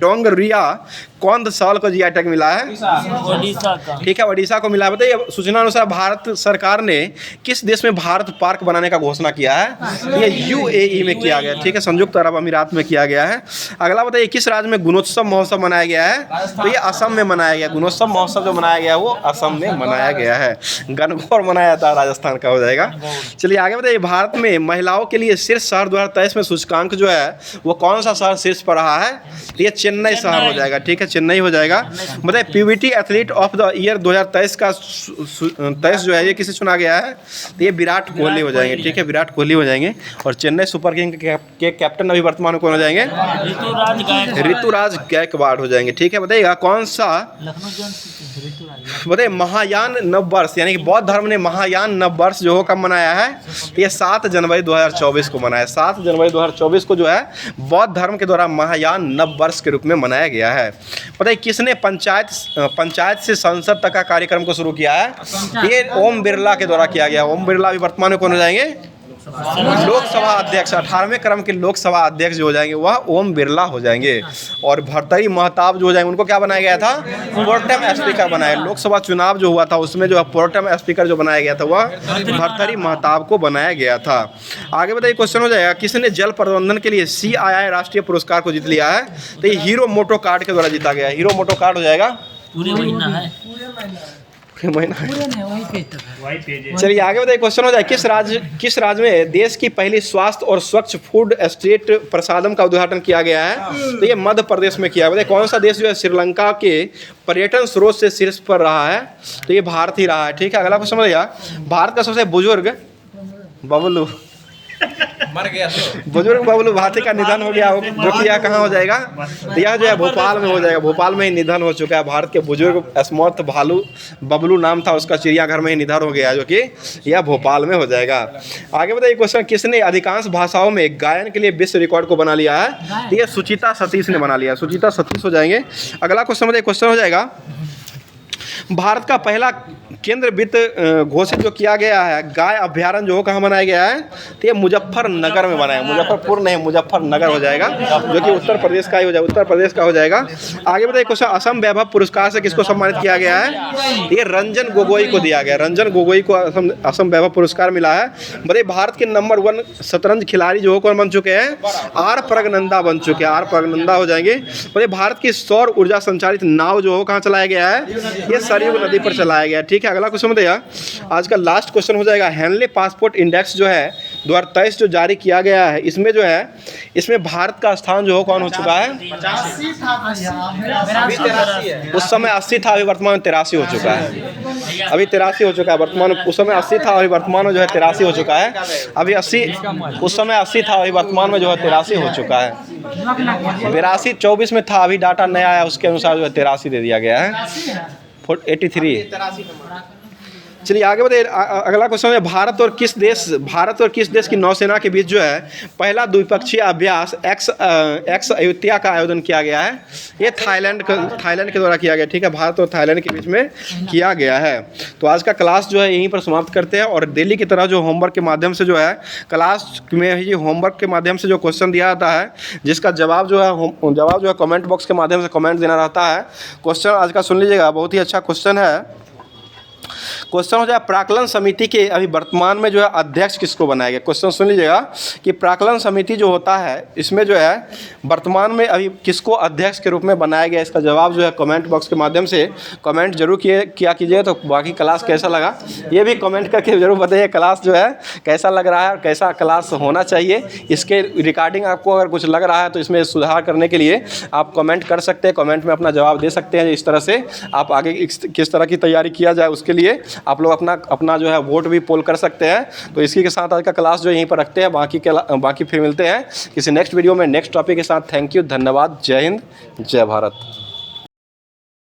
[SPEAKER 1] डोंगरिया कौन साल को GI टैग मिला है,
[SPEAKER 3] ओडिशा का,
[SPEAKER 1] ठीक है, ओडिशा को मिला है। बताइए सूचना अनुसार भारत सरकार ने किस देश में भारत पार्क बनाने का घोषणा किया है, ये UAE में किया गया, ठीक है, संयुक्त अरब अमीरात में किया गया है। अगला बताइए किस राज्य में गुणोत्सव महोत्सव मनाया गया है, तो ये असम में मनाया गया। गुणोत्सव महोत्सव जो मनाया गया वो असम में मनाया गया है। गणगौर मनाया था राजस्थान का हो जाएगा। चलिए आगे बताइए भारत में महिलाओं के लिए शीर्ष शहर 2023 में सूचकांक जो है वो कौन सा शहर शीर्ष पर रहा है, ये चेन्नई शहर हो जाएगा, ठीक है, चेन्नई हो जाएगा। बताइए PBT athlete of the year 2023 का 23 जो है ये किसे चुना गया है, तो ये विराट कोहली हो जाएंगे, ठीक है, विराट कोहली हो जाएंगे। और चेन्नई सुपर किंग के कैप्टन अभी वर्तमान में कौन हो जाएंगे, ऋतुराज गायकवाड़ हो जाएंगे, ठीक है। बताइएगा कौन सा, बताइए महायान नववर्ष यानी कि बौद्ध धर्म ने महायान नववर्ष जो कब मनाया है, ये 7 जनवरी 2024 को मनाया है। 7 जनवरी 2024 को जो है बौद्ध धर्म के द्वारा महायान नववर्ष के रूप में मनाया गया है। बताइए किसने पंचायत से संसद तक का कार्यक्रम को शुरू किया है? ये ओम बिरला के द्वारा किया गया। ओम बिरला अभी वर्तमान में कौन हो जाएंगे? लोकसभा अध्यक्ष, 18वें क्रम के लोकसभा अध्यक्ष जो हो जाएंगे वह ओम बिरला हो जाएंगे। और भर्तृहरि महताब जो हो जाएंगे उनको क्या बनाया गया था? प्रोटेम स्पीकर बनाया। लोकसभा चुनाव जो हुआ था उसमें जो है प्रोटेम स्पीकर जो बनाया गया था वह भर्तृहरि महताब को बनाया गया था। आगे बताइए क्वेश्चन हो जाएगा किसने जल प्रबंधन के लिए CII राष्ट्रीय पुरस्कार को जीत लिया है? तो ये हीरो मोटो कार्ड के द्वारा जीता गया। हीरो मोटो कार्ड हो जाएगा
[SPEAKER 3] पूरे महीना है।
[SPEAKER 1] महीना। चलिए आगे बताइए क्वेश्चन हो जाए किस राज्य में देश की पहली स्वास्थ्य और स्वच्छ फूड स्ट्रीट प्रसादम का उद्घाटन किया गया है? तो ये मध्य प्रदेश में किया है। बताइए कौन सा देश जो है श्रीलंका के पर्यटन स्रोत से शीर्ष पर रहा है? तो ये भारत ही रहा है। ठीक है, अगला क्वेश्चन बताइए भारत का सबसे बुजुर्ग बबलू
[SPEAKER 4] मर गया तो
[SPEAKER 1] बुजुर्ग बबलू भाटी का निधन हो गया, जो कि यह कहाँ हो जाएगा? तो यह जो है भोपाल में हो जाएगा। भोपाल में ही निधन हो चुका है। भारत के बुजुर्ग स्मर्थ भालू बबलू नाम था उसका, चिड़ियाघर में ही निधन हो गया, जो कि यह भोपाल में हो जाएगा। आगे बताइए क्वेश्चन किसने अधिकांश भाषाओं में गायन के लिए विश्व रिकॉर्ड को बना लिया है? तो ये सुचिता सतीश ने बना लिया। सुचिता सतीश हो जाएंगे। अगला क्वेश्चन बताइए क्वेश्चन हो जाएगा भारत का पहला केंद्र वित्त घोषित जो किया गया है गाय अभ्यारण्य जो कहाँ बनाया गया है? तो ये मुजफ्फरनगर में बनाया। मुजफ्फरपुर नहीं, मुजफ्फरनगर हो जाएगा, जो कि उत्तर प्रदेश का ही हो जाएगा। उत्तर प्रदेश का हो जाएगा। आगे बताइए क्वेश्चन असम वैभव पुरस्कार से किसको सम्मानित किया गया है? ये रंजन गोगोई को दिया गया। रंजन गोगोई को असम वैभव पुरस्कार मिला है। बताइए भारत के नंबर 1 शतरंज खिलाड़ी जो कौन बन चुके हैं? आर प्रगनंदा बन चुके हैं। आर प्रगनंदा हो जाएंगे। बताइए भारत की सौर ऊर्जा संचालित नाव जो कहाँ चलाया गया है? ये सरयू नदी पर चलाया गया। ठीक है, अगला क्वेश्चन बताइए आज का लास्ट क्वेश्चन हो जाएगा हेनले पासपोर्ट इंडेक्स जो है 2023 जो जारी किया गया है इसमें जो है इसमें भारत का स्थान जो कौन हो चुका है? उस समय 80 था, अभी वर्तमान में 83 हो चुका है। अभी 83 हो चुका है वर्तमान। उस समय 80 था, अभी वर्तमान में जो है 83 हो चुका है। अभी 80 उस समय 80 था, अभी वर्तमान में जो है 83 हो चुका है। 82 24 में था, अभी डाटा नया आया उसके अनुसार जो है 83 दे दिया गया है। 83। चलिए आगे बताइए अगला क्वेश्चन है भारत और किस देश की नौसेना के बीच जो है पहला द्विपक्षीय अभ्यास एक्स अयोध्या का आयोजन किया गया है? ये थाईलैंड के द्वारा किया गया। ठीक है, भारत और थाईलैंड के बीच में किया गया है। तो आज का क्लास जो है यहीं पर समाप्त करते हैं। और डेली की तरह जो होमवर्क के माध्यम से जो है क्लास में ही होमवर्क के माध्यम से जो क्वेश्चन दिया जाता है जिसका जवाब जो है कमेंट बॉक्स के माध्यम से कमेंट देना रहता है। क्वेश्चन आज का सुन लीजिएगा, बहुत ही अच्छा क्वेश्चन है। क्वेश्चन हो जाए प्राक्कलन समिति के अभी वर्तमान में जो है अध्यक्ष किसको बनाया गया? क्वेश्चन सुन लीजिएगा कि प्राक्कलन समिति जो होता है इसमें जो है वर्तमान में अभी किसको अध्यक्ष के रूप में बनाया गया? इसका जवाब जो है कमेंट बॉक्स के माध्यम से कमेंट जरूर किया कीजिए। तो बाकी क्लास कैसा लगा ये भी कमेंट करके जरूर बताइए। क्लास जो है कैसा लग रहा है और कैसा क्लास होना चाहिए, इसके रिकॉर्डिंग आपको अगर कुछ लग रहा है तो इसमें सुधार करने के लिए आप कमेंट कर सकते हैं। कमेंट में अपना जवाब दे सकते हैं। इस तरह से आप आगे किस तरह की तैयारी किया जाए उसके लिए आप लोग अपना जो है वोट भी पोल कर सकते हैं। तो इसी के साथ आज का क्लास जो यहीं पर रखते हैं। बाकी फिर मिलते हैं किसी नेक्स्ट वीडियो में नेक्स्ट टॉपिक के साथ। थैंक यू, धन्यवाद, जय हिंद, जय भारत।